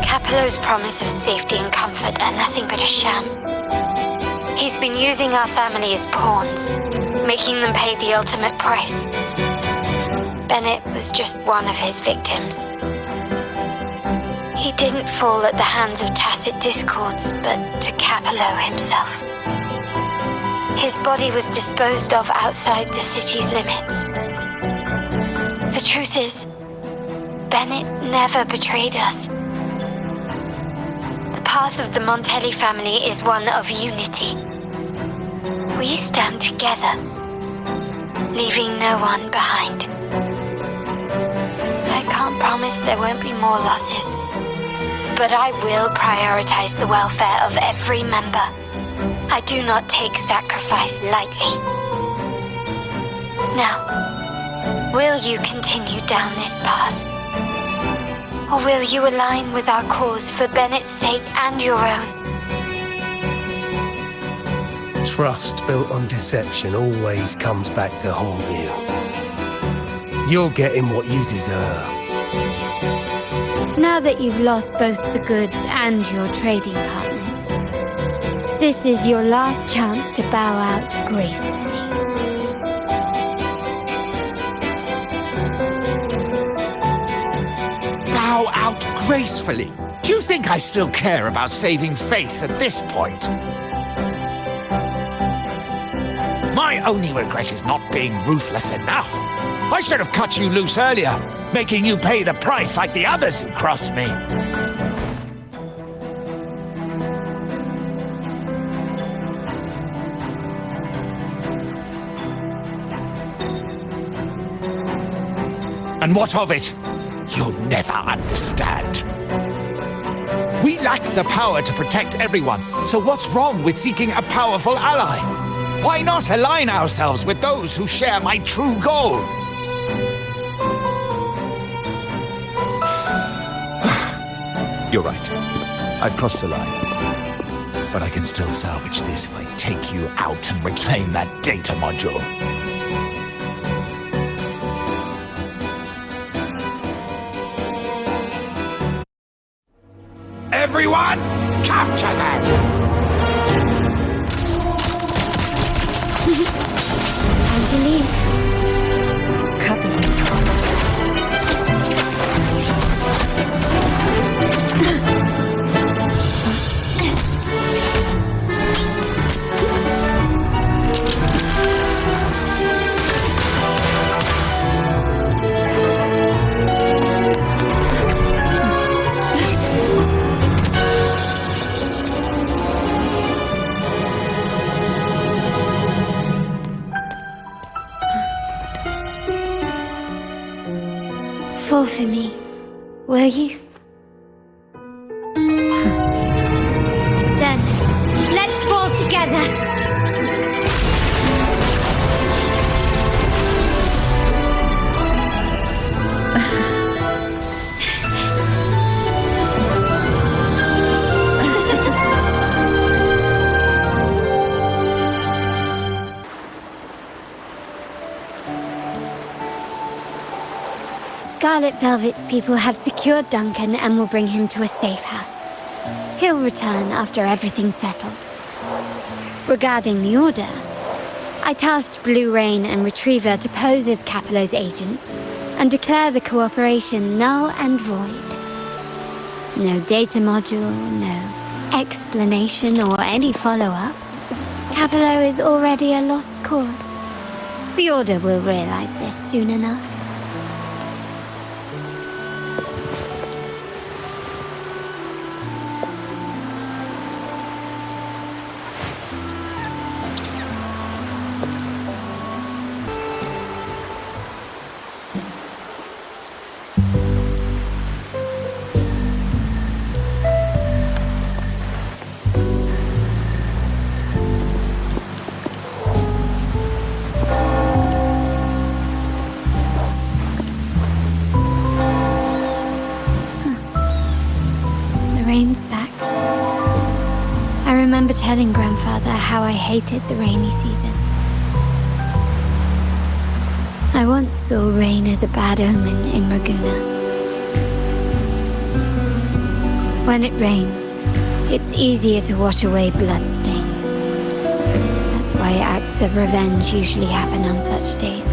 Speaker 7: Capello's promise of safety and comfort are nothing but a sham. He's been using our family as pawns, making them pay the ultimate price. Bennett was just one of his victims. He didn't fall at the hands of tacit discords, but to Capello himself. His body was disposed of outside the city's limits. The truth is, Bennett never betrayed us. The path of the Montelli family is one of unity. We stand together, leaving no one behind. I can't promise there won't be more losses, but I will prioritize the welfare of every member. I do not take sacrifice lightly. Now, will you continue down this path? Or will you align with our cause for Bennett's sake and your own?
Speaker 8: Trust built on deception always comes back to haunt you. You're getting what you deserve.
Speaker 4: Now that you've lost both the goods and your trading partners, this is your last chance to bow out gracefully.
Speaker 2: Bow out gracefully? Do you think I still care about saving face at this point? My only regret is not being ruthless enough. I should have cut you loose earlier, making you pay the price like the others who crossed me. And what of it? You'll never understand. We lack the power to protect everyone, so what's wrong with seeking a powerful ally? Why not align ourselves with those who share my true goal? You're right. I've crossed the line. But I can still salvage this if I take you out and reclaim that data module. Everyone, capture them!
Speaker 4: Time to leave. Copy. Fall for me, will you? Then, let's fall together! Scarlet Velvet's people have secured Duncan and will bring him to a safe house. He'll return after everything's settled. Regarding the Order, I tasked Blue Rain and Retriever to pose as Capello's agents and declare the cooperation null and void. No data module, no explanation or any follow-up. Capello is already a lost cause. The Order will realize this soon enough. Rain's back. I remember telling Grandfather how I hated the rainy season. I once saw rain as a bad omen in Raguna. When it rains, it's easier to wash away bloodstains. That's why acts of revenge usually happen on such days.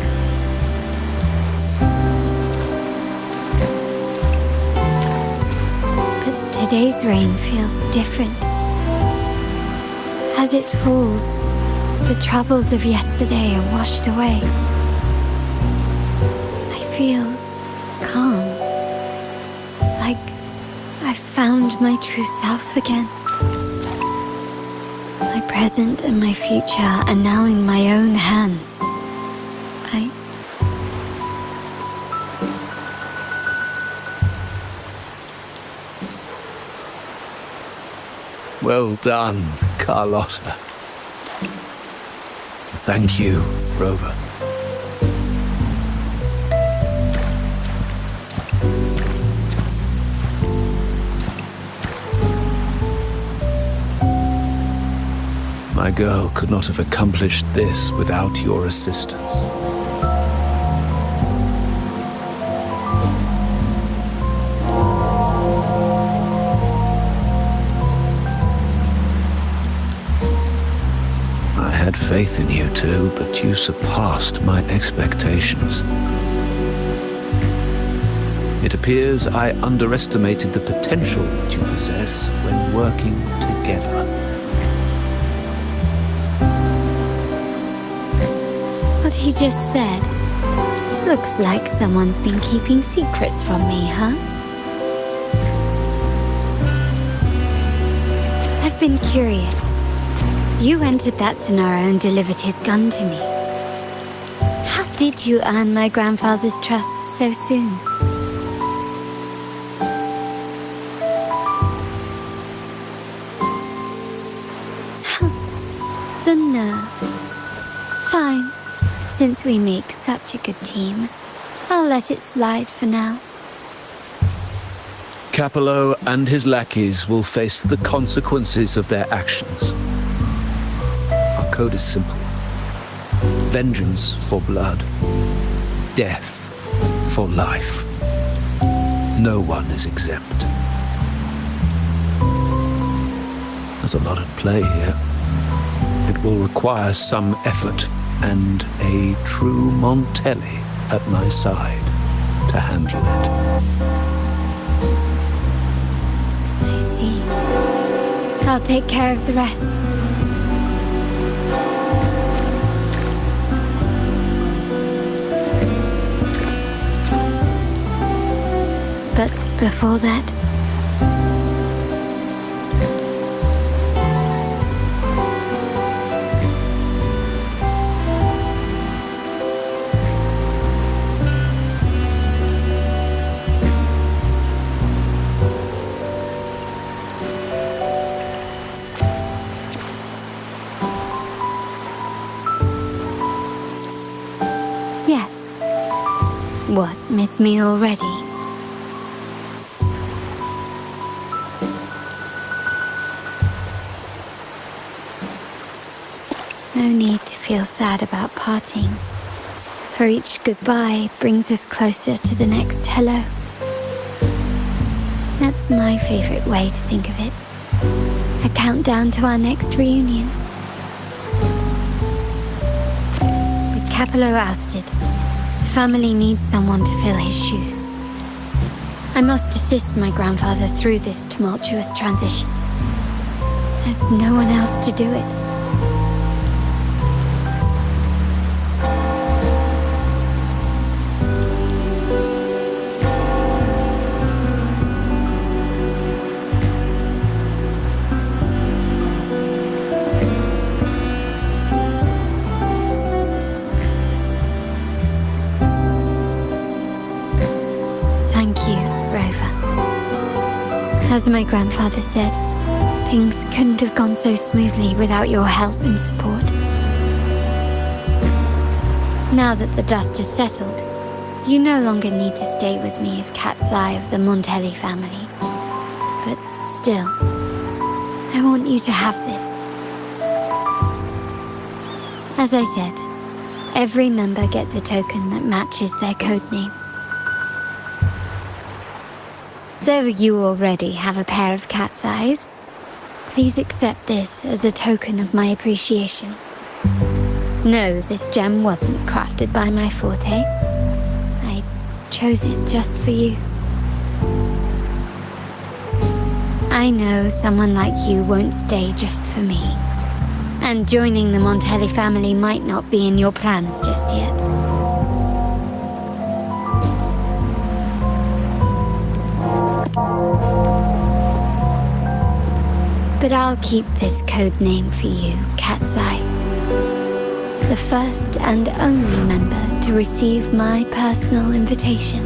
Speaker 4: Today's rain feels different. As it falls, the troubles of yesterday are washed away. I feel calm. Like I found my true self again. My present and my future are now in my own hands.
Speaker 5: Well done, Carlotta. Thank you, Rover. My girl could not have accomplished this without your assistance. I had faith in you too, but you surpassed my expectations. It appears I underestimated the potential that you possess when working together.
Speaker 4: What he just said. Looks like someone's been keeping secrets from me, huh? I've been curious. You entered that scenario and delivered his gun to me. How did you earn my grandfather's trust so soon? The nerve. Fine. Since we make such a good team, I'll let it slide for now.
Speaker 5: Capello and his lackeys will face the consequences of their actions. Our code is simple. Vengeance for blood. Death for life. No one is exempt. There's a lot at play here. It will require some effort and a true Montelli at my side to handle it.
Speaker 4: I see. I'll take care of the rest. But before that... Yes. What, miss me already? No need to feel sad about parting, for each goodbye brings us closer to the next hello. That's my favorite way to think of it. A countdown to our next reunion. With Capello ousted, the family needs someone to fill his shoes. I must assist my grandfather through this tumultuous transition. There's no one else to do it. Thank you, Rover. As my grandfather said, things couldn't have gone so smoothly without your help and support. Now that the dust has settled, you no longer need to stay with me as cat's eye of the Montelli family. But still, I want you to have this. As I said, every member gets a token that matches their codename. Though you already have a pair of cat's eyes, please accept this as a token of my appreciation. No, this gem wasn't crafted by my forte. I chose it just for you. I know someone like you won't stay just for me, and joining the Montelli family might not be in your plans just yet. But I'll keep this code name for you, Cat's Eye. The first and only member to receive my personal invitation.